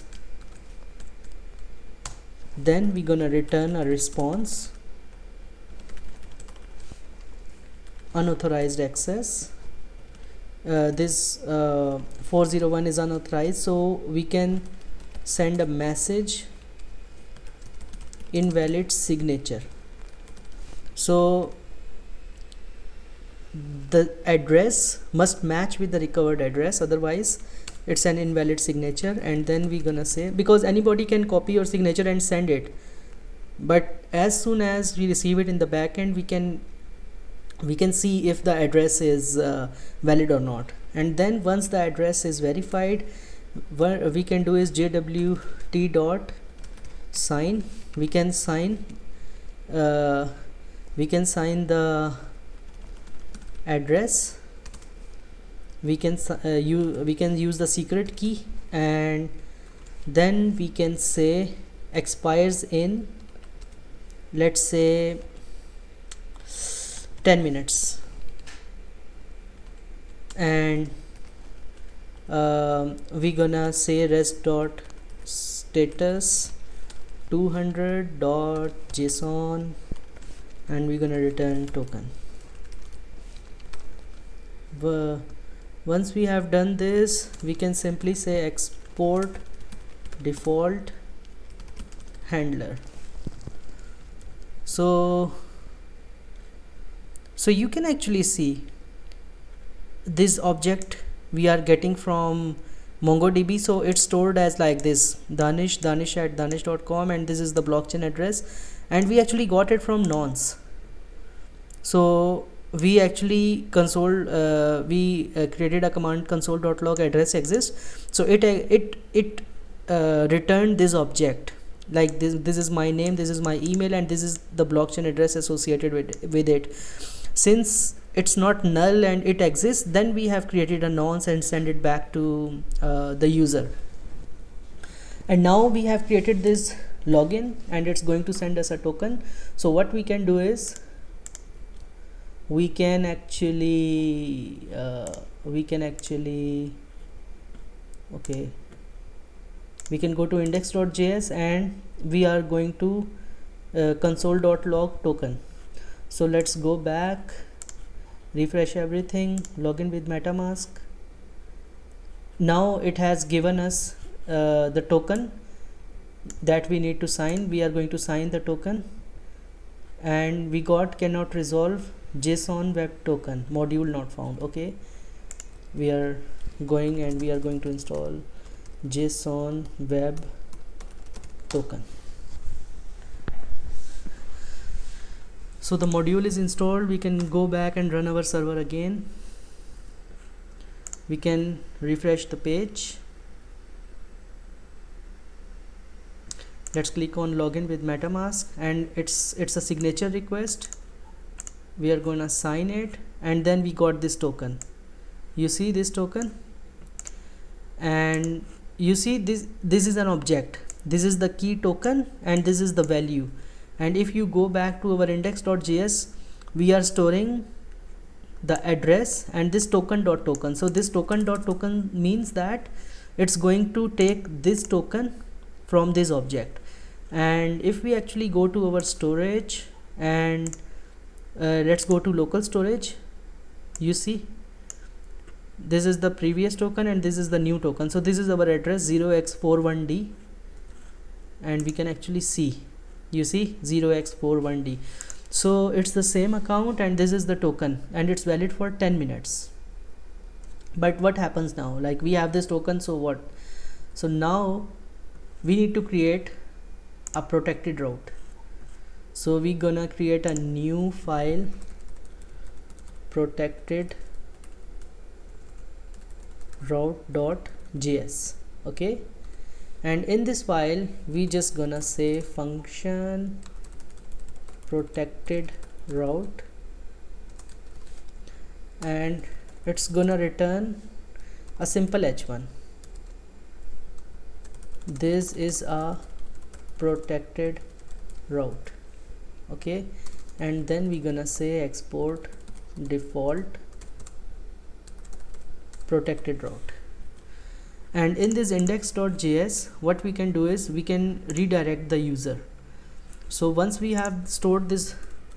then we're gonna return a response unauthorized access. This 401 is unauthorized, so we can send a message invalid signature. So the address must match with the recovered address, otherwise it's an invalid signature. And then we're gonna say, because anybody can copy your signature and send it, but as soon as we receive it in the backend, we can see if the address is valid or not. And then once the address is verified, what we can do is jwt dot sign. We can sign the address. We can use the secret key, and then we can say expires in, let's say, 10 minutes. And we gonna say rest dot status 200 dot json, and we're gonna return token. Once we have done this, we can simply say export default handler. So you can actually see this object we are getting from MongoDB. So it's stored as like this, danish at danish.com, and this is the blockchain address, and we actually got it from nonce. So we actually created a command console.log address exists. So it returned this object like this is my name, this is my email, and this is the blockchain address associated with it. Since it's not null and it exists, then we have created a nonce and send it back to the user. And now we have created this login, and it's going to send us a token. So what we can do is we can actually we can go to index.js, and we are going to console.log token. So let's go back, refresh everything, login with Metamask. Now it has given us the token that we need to sign. We are going to sign the token, and we got cannot resolve JSON web token module not found. Okay, we are going to install JSON web token. So the module is installed. We can go back and run our server again. We can refresh the page. Let's click on login with Metamask, and it's a signature request. We are gonna sign it, and then we got this token. You see this token, and you see this is an object. This is the key token, and this is the value. And if you go back to our index.js, we are storing the address and this token.token. So this token.token means that it's going to take this token from this object. And if we actually go to our storage, and let's go to local storage, you see this is the previous token and this is the new token. So this is our address 0x41d, and we can actually see, you see 0x41d. So it's the same account, and this is the token, and it's valid for 10 minutes. But what happens now? Like, we have this token, so what? So now we need to create a protected route. So we're gonna create a new file, protected route.js. okay, and in this file we just gonna say function protected route, and it's gonna return a simple h1. This is a protected route. Okay, and then we're gonna say export default protected route. And in this index.js, what we can do is we can redirect the user. So once we have stored this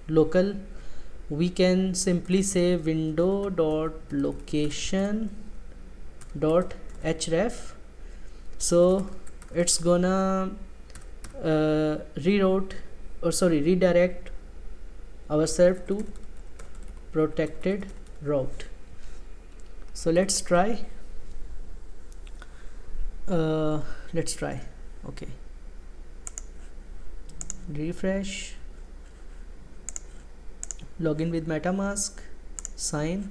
local, we can simply say window.location.href. So it's gonna redirect ourselves to protected route. So let's try. Okay, refresh, login with Metamask, sign,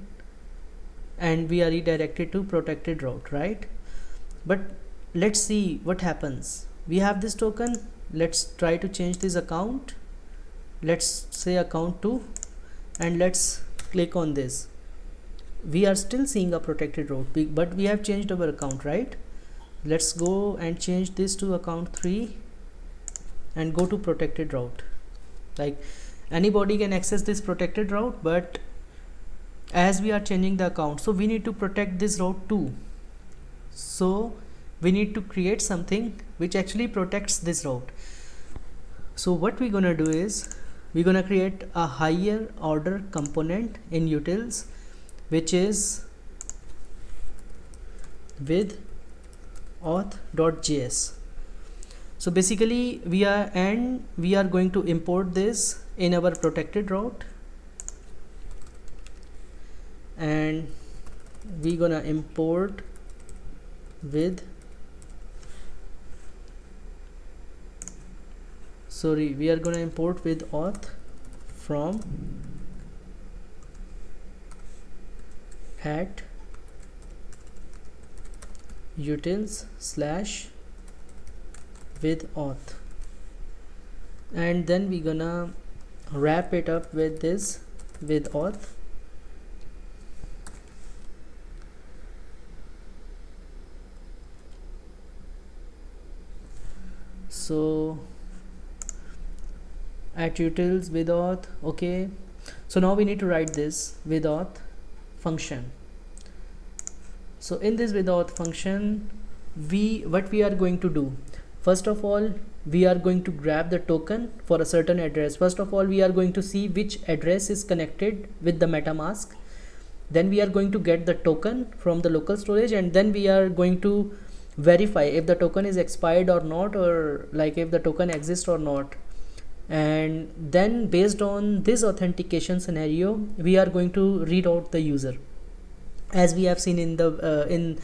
and we are redirected to protected route, right? But let's see what happens. We have this token. Let's try to change this account. Let's say account 2, and let's click on this. We are still seeing a protected route, but we have changed our account, right? Let's go and change this to account 3 and go to protected route. Like, anybody can access this protected route, but as we are changing the account, so we need to protect this route too. So we need to create something which actually protects this route. So what we're gonna do is we're gonna create a higher order component in utils, which is with auth.js. So basically we are going to import this in our protected route, and we're gonna import with we are gonna import with auth from at utils / with auth, and then we're gonna wrap it up with this with auth. So at utils with auth. Okay, so now we need to write this with auth function. So in this with auth function, what we are going to do, first of all, we are going to grab the token for a certain address. First of all, we are going to see which address is connected with the MetaMask. Then we are going to get the token from the local storage, and then we are going to verify if the token is expired or not, or like if the token exists or not. And then based on this authentication scenario, we are going to read out the user, as we have seen in the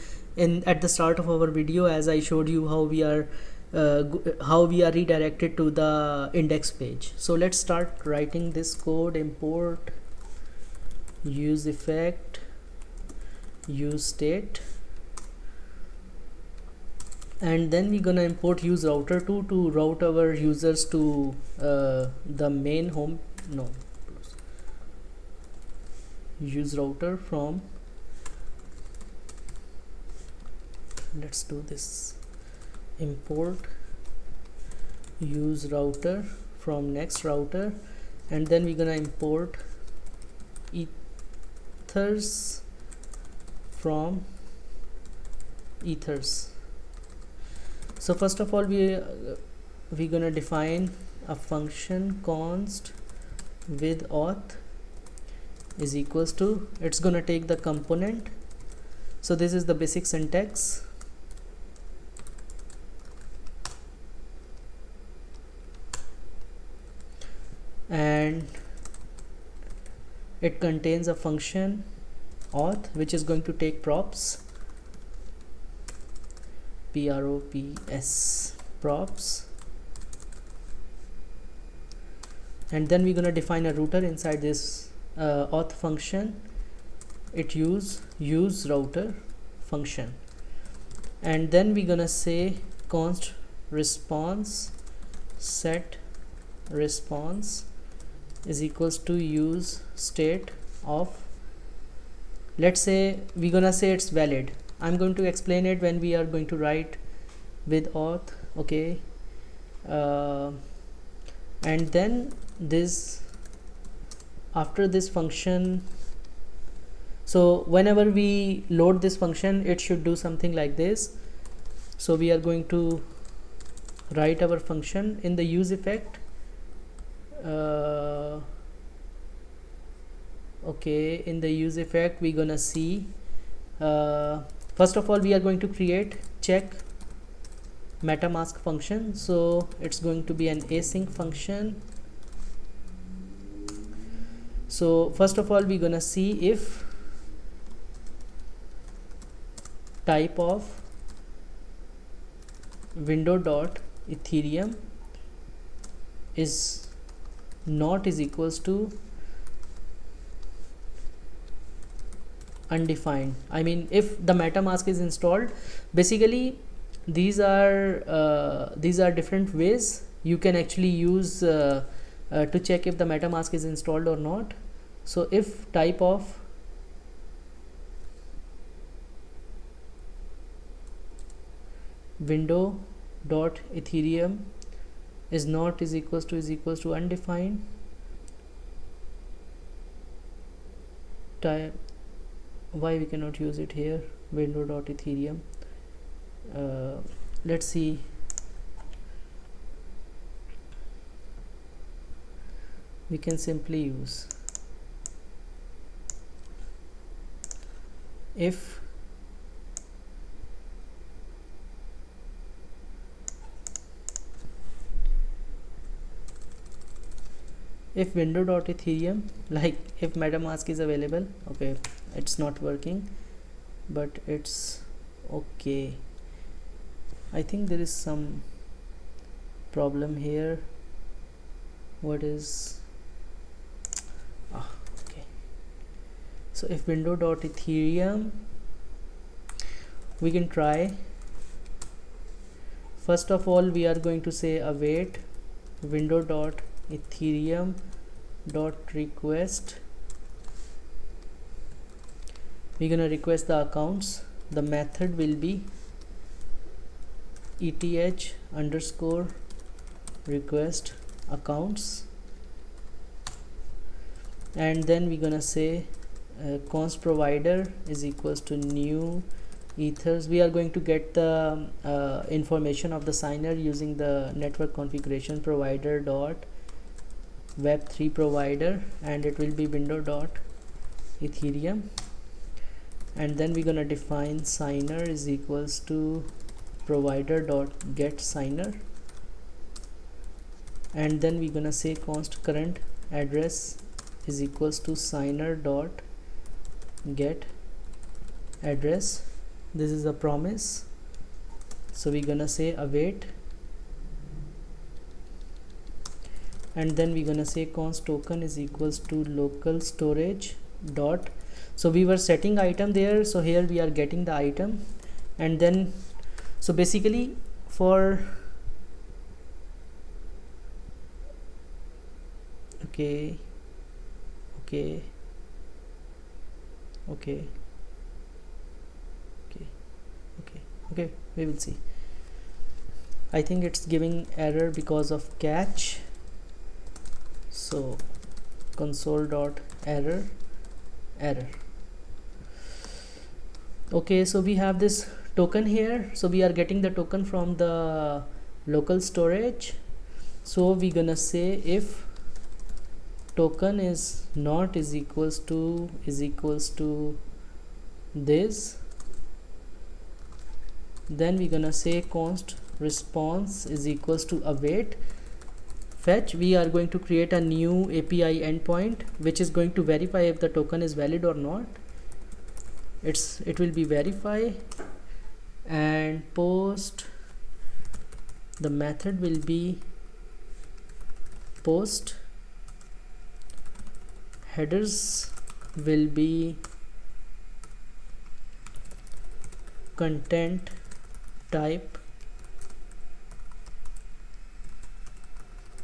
at the start of our video, as I showed you how we are redirected to the index page. So let's start writing this code. Import use effect use state, and then we're gonna import use router to route our users to the main home. No, use router from, let's do this, import use router from next router, and then we're gonna import ethers from ethers. So first of all, we're gonna define a function const with auth is equals to, it's gonna take the component. So this is the basic syntax. And it contains a function auth which is going to take props, props, and then we're going to define a router inside this auth function. It use router function, and then we're gonna say const response set response is equals to use state of, let's say we're gonna say it's valid. I'm going to explain it when we are going to write with auth. Okay, and then this after this function, so whenever we load this function, it should do something like this. So we are going to write our function in the use effect. Okay, in the use effect we're gonna see, first of all we are going to create check Metamask function. So it's going to be an async function. So first of all we're gonna see if type of window.ethereum is not is equals to undefined. I mean, if the Metamask is installed, basically these are different ways you can actually use to check if the Metamask is installed or not. So if type of window.ethereum is not is equals to undefined, type, why we cannot use it here, window.ethereum. Let's see, we can simply use if window.ethereum, like if Metamask is available. Okay, it's not working, but it's okay. I think there is some problem here. What is okay, so if window.ethereum, we can try. First of all we are going to say await window.ethereum.request. we're gonna request the accounts. The method will be ETH_request accounts, and then we're gonna say const provider is equals to new ethers. We are going to get the information of the signer using the network configuration provider dot web3 provider, and it will be window.ethereum. And then we're gonna define signer is equals to provider dot get signer, and then we're gonna say const current address is equals to signer dot get address. This is a promise, so we're gonna say await, and then we're gonna say const token is equals to local storage dot. So we were setting item there, so here we are getting the item. And then so basically for okay, we will see. I think it's giving error because of catch. So console.error. Okay, so we have this token here, so we are getting the token from the local storage. So we're gonna say if token is not is equals to this, then we're gonna say const response is equals to await fetch. We are going to create a new API endpoint which is going to verify if the token is valid or not. It will be verify, and post, the method will be post, headers will be content type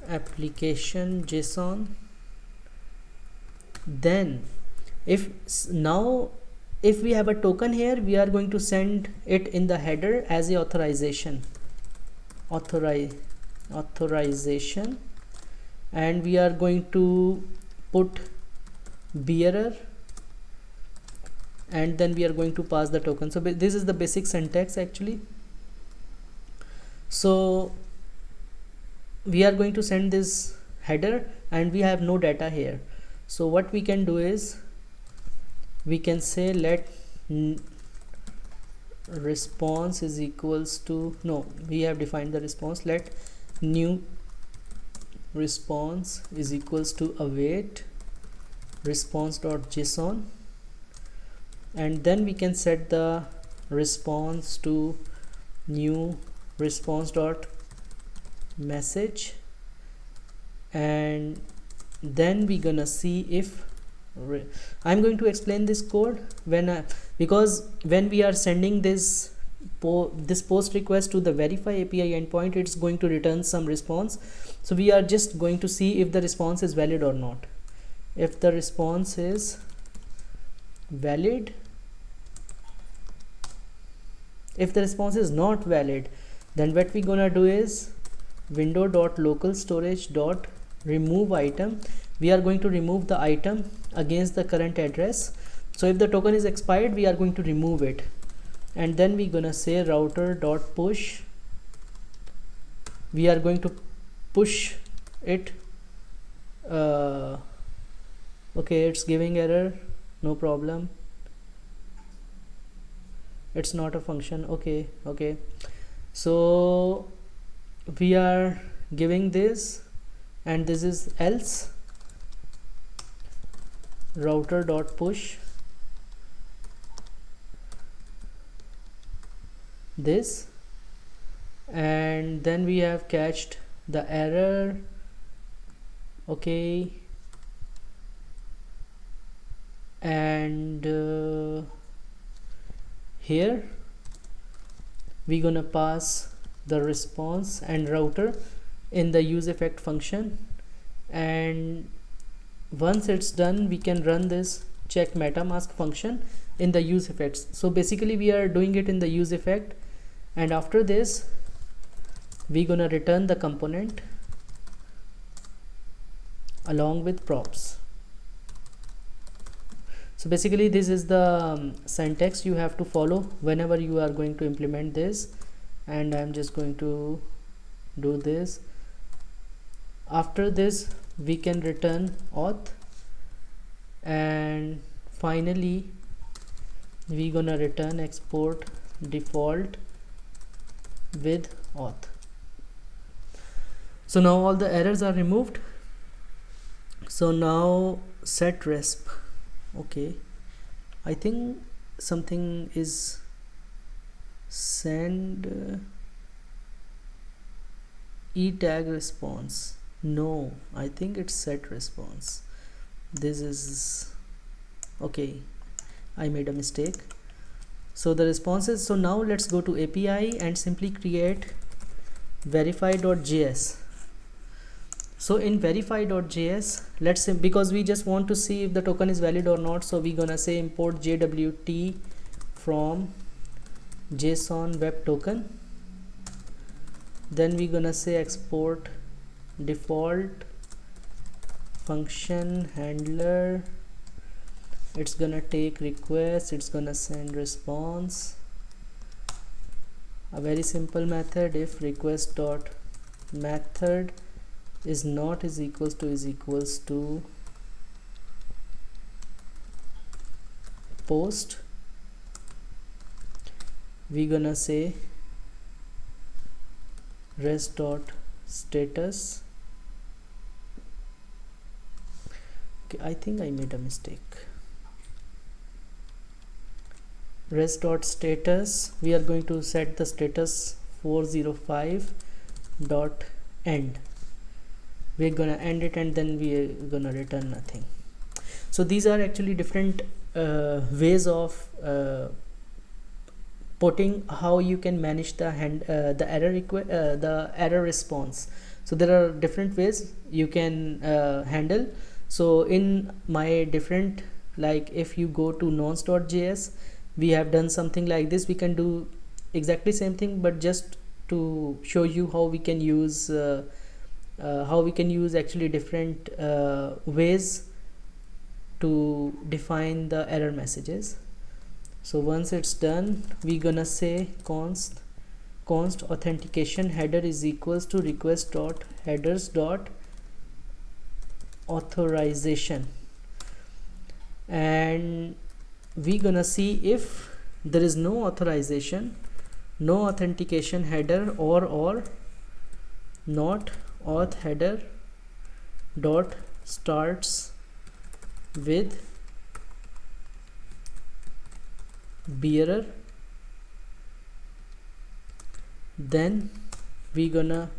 application JSON. Then if we have a token here, we are going to send it in the header as a authorization, and we are going to put bearer, and then we are going to pass the token. So this is the basic syntax actually. So we are going to send this header and we have no data here. So what we can do is we can say let response is equals to, no, we have defined the response, let new response is equals to await response.json, and then we can set the response to new response.message, and then we're gonna see if I'm going to explain this code because when we are sending this post request to the verify API endpoint, it's going to return some response. So we are just going to see if the response is valid or not. If the response is valid, if the response is not valid, then what we're gonna do is window.localStorage.remove item. We are going to remove the item against the current address. So if the token is expired, we are going to remove it, and then we're gonna say router.push. We are going to push it. Okay, it's giving error, no problem, it's not a function. Okay, so we are giving this, and this is else router.push this, and then we have catched the error. Okay, and here we're gonna pass the response and router in the use effect function, and once it's done, we can run this check Metamask function in the use effects. So basically we are doing it in the use effect, and after this we're gonna return the component along with props. So basically this is the syntax you have to follow whenever you are going to implement this, and I'm just going to do this. After this we can return auth, and finally we're gonna return export default with auth. So now all the errors are removed. So now set resp. Okay, I think something is send e tag response. No, I think it's set response. This is okay, I made a mistake. So the responses, so now let's go to API and simply create verify.js. So in verify.js, let's say, because we just want to see if the token is valid or not, so we're gonna say import JWT from JSON web token. Then we're gonna say export default function handler. It's gonna take request, it's gonna send response. A very simple method, if request dot method is not is equals to post, we're gonna say rest dot status. Okay, I think I made a mistake. Rest dot status, we are going to set the status 405 dot end. We're gonna end it, and then we're gonna return nothing. So these are actually different ways of putting how you can manage the the error response. So there are different ways you can handle. So in my different, like if you go to nonce.js, we have done something like this. We can do exactly same thing, but just to show you how we can use actually different ways to define the error messages. So once it's done, we're gonna say const authentication header is equals to request dot headers dot authorization, and we're gonna see if there is no authorization, no authentication header, or not auth header dot starts with bearer, then we gonna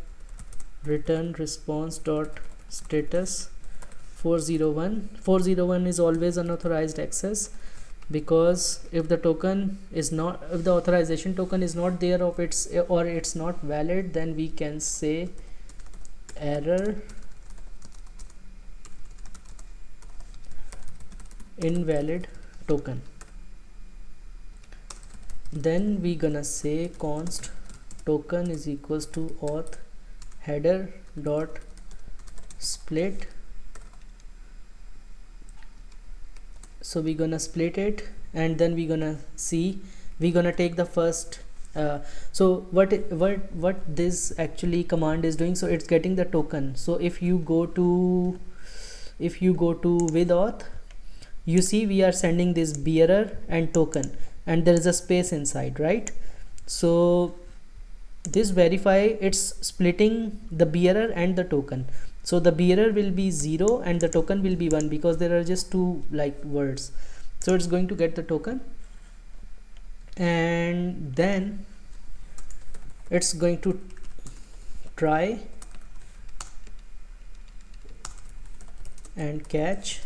return response dot status 401. 401 is always unauthorized access, because if the token is not, if the authorization token is not there of its, or it's not valid, then we can say error invalid token. Then we gonna say const token is equals to auth header dot split. So we're gonna split it, and then we're gonna see, we're gonna take the first so what this actually command is doing, so it's getting the token. So if you go to with auth, you see we are sending this bearer and token, and there is a space inside, right? So this verify, it's splitting the bearer and the token. So the bearer will be 0 and the token will be 1, because there are just two like words. So it's going to get the token, and then it's going to try and catch,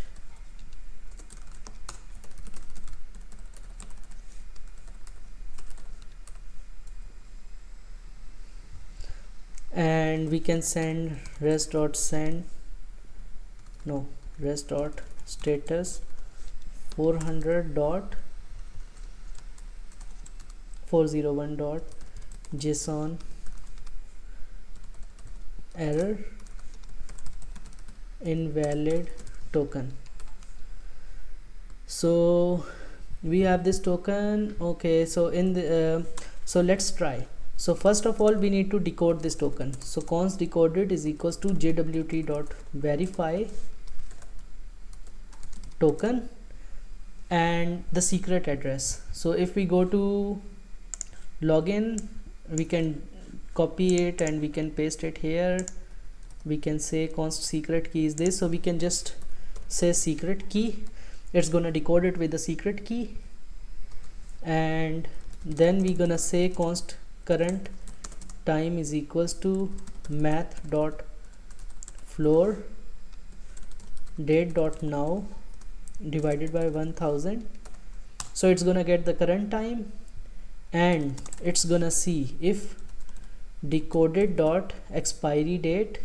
and we can send rest dot status 400 dot 401 dot JSON error invalid token. So we have this token. Okay, so in the so let's try. So first of all, we need to decode this token. So const decoded is equals to jwt dot verify token and the secret address. So if we go to login, we can copy it and we can paste it here. We can say const secret key is this, so we can just say secret key. It's gonna decode it with the secret key, and then we're gonna say const current time is equals to math dot floor date dot now divided by 1000. So it's gonna get the current time, and it's gonna see if decoded dot expiry date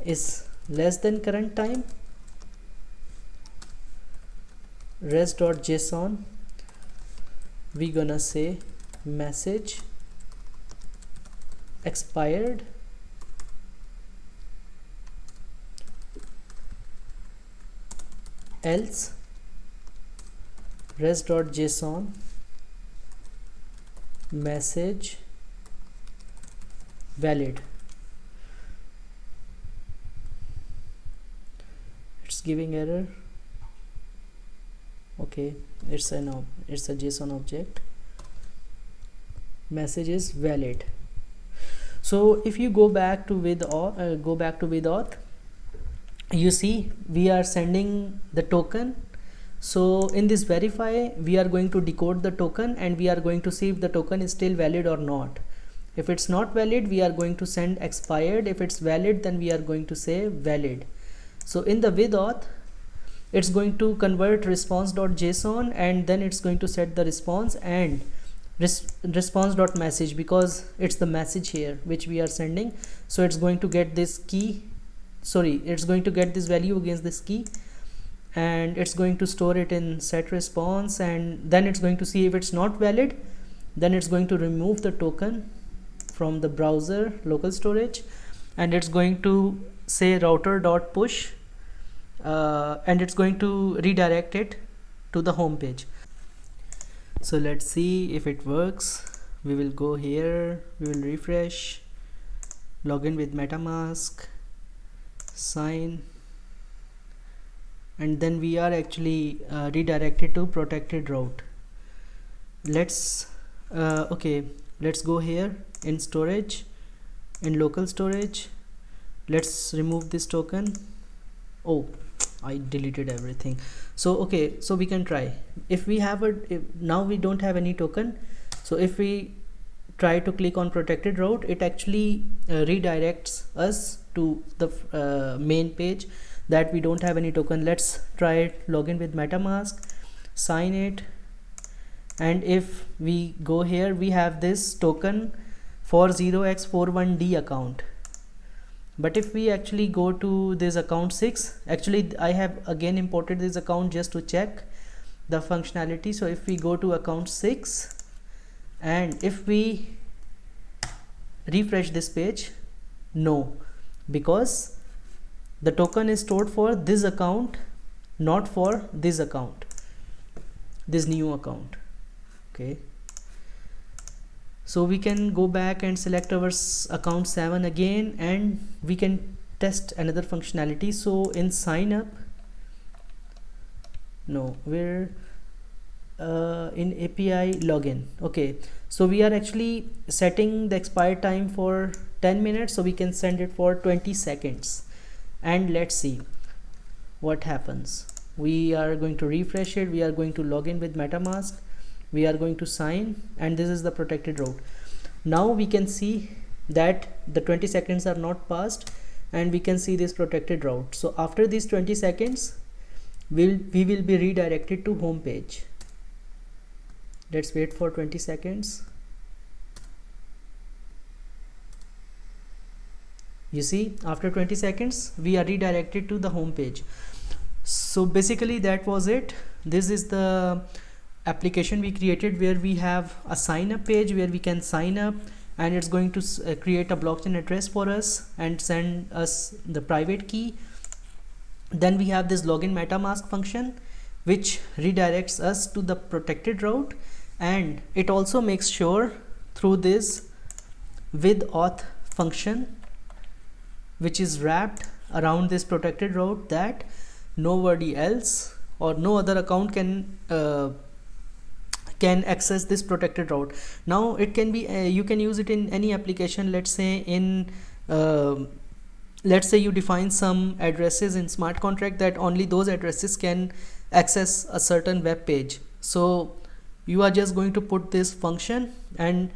is less than current time. Res.json, we gonna say message expired else res.json message valid. It's giving error. Okay, it's a JSON object. Message is valid. So if you go back to with auth, you see we are sending the token. So in this verify, we are going to decode the token, and we are going to see if the token is still valid or not. If it's not valid, we are going to send expired. If it's valid, then we are going to say valid. So in the with auth, it's going to convert response.json, and then it's going to set the response and response.message, because it's the message here which we are sending. So it's going to get this key, it's going to get this value against this key, and it's going to store it in set response, and then it's going to see if it's not valid, then it's going to remove the token from the browser local storage, and it's going to say router.push and it's going to redirect it to the home page. So let's see if it works. We will go here, we will refresh, login with MetaMask, sign, and then we are actually redirected to protected route. Let's okay, let's go here in storage, in local storage. Let's remove this token. Oh, I deleted everything. So okay, so we can try. If we have now we don't have any token, so if we try to click on protected route, it actually redirects us to the main page that we don't have any token. Let's try it. Login with MetaMask, sign it, and if we go here, we have this token for 0x41D account. But if we actually go to this account 6, actually I have again imported this account just to check the functionality. So if we go to account 6 and if we refresh this page, no, because the token is stored for this account, not for this account, this new account. Okay, so we can go back and select our account 7 again, and we can test another functionality. So in sign up, no, we're in API login. Okay, so we are actually setting the expire time for 10 minutes, so we can send it for 20 seconds, and let's see what happens. We are going to refresh it, we are going to log in with MetaMask, we are going to sign, and this is the protected route. Now we can see that the 20 seconds are not passed, and we can see this protected route. So after these 20 seconds we will be redirected to home page. Let's wait for 20 seconds. You see, after 20 seconds we are redirected to the home page. So basically that was it. This is the application we created, where we have a sign up page where we can sign up, and it's going to create a blockchain address for us and send us the private key. Then we have this login MetaMask function which redirects us to the protected route, and it also makes sure through this with auth function which is wrapped around this protected route that nobody else or no other account can access this protected route. Now it can be you can use it in any application. Let's say in let's say you define some addresses in smart contract that only those addresses can access a certain web page. So you are just going to put this function, and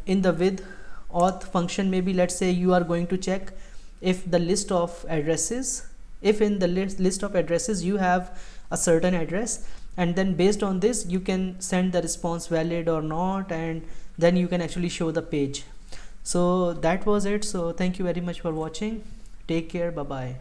in the with auth function, maybe let's say you are going to check if the list of addresses, if in the list of addresses you have a certain address, and then based on this you can send the response valid or not, and then you can actually show the page. So that was it. So thank you very much for watching. Take care. Bye bye.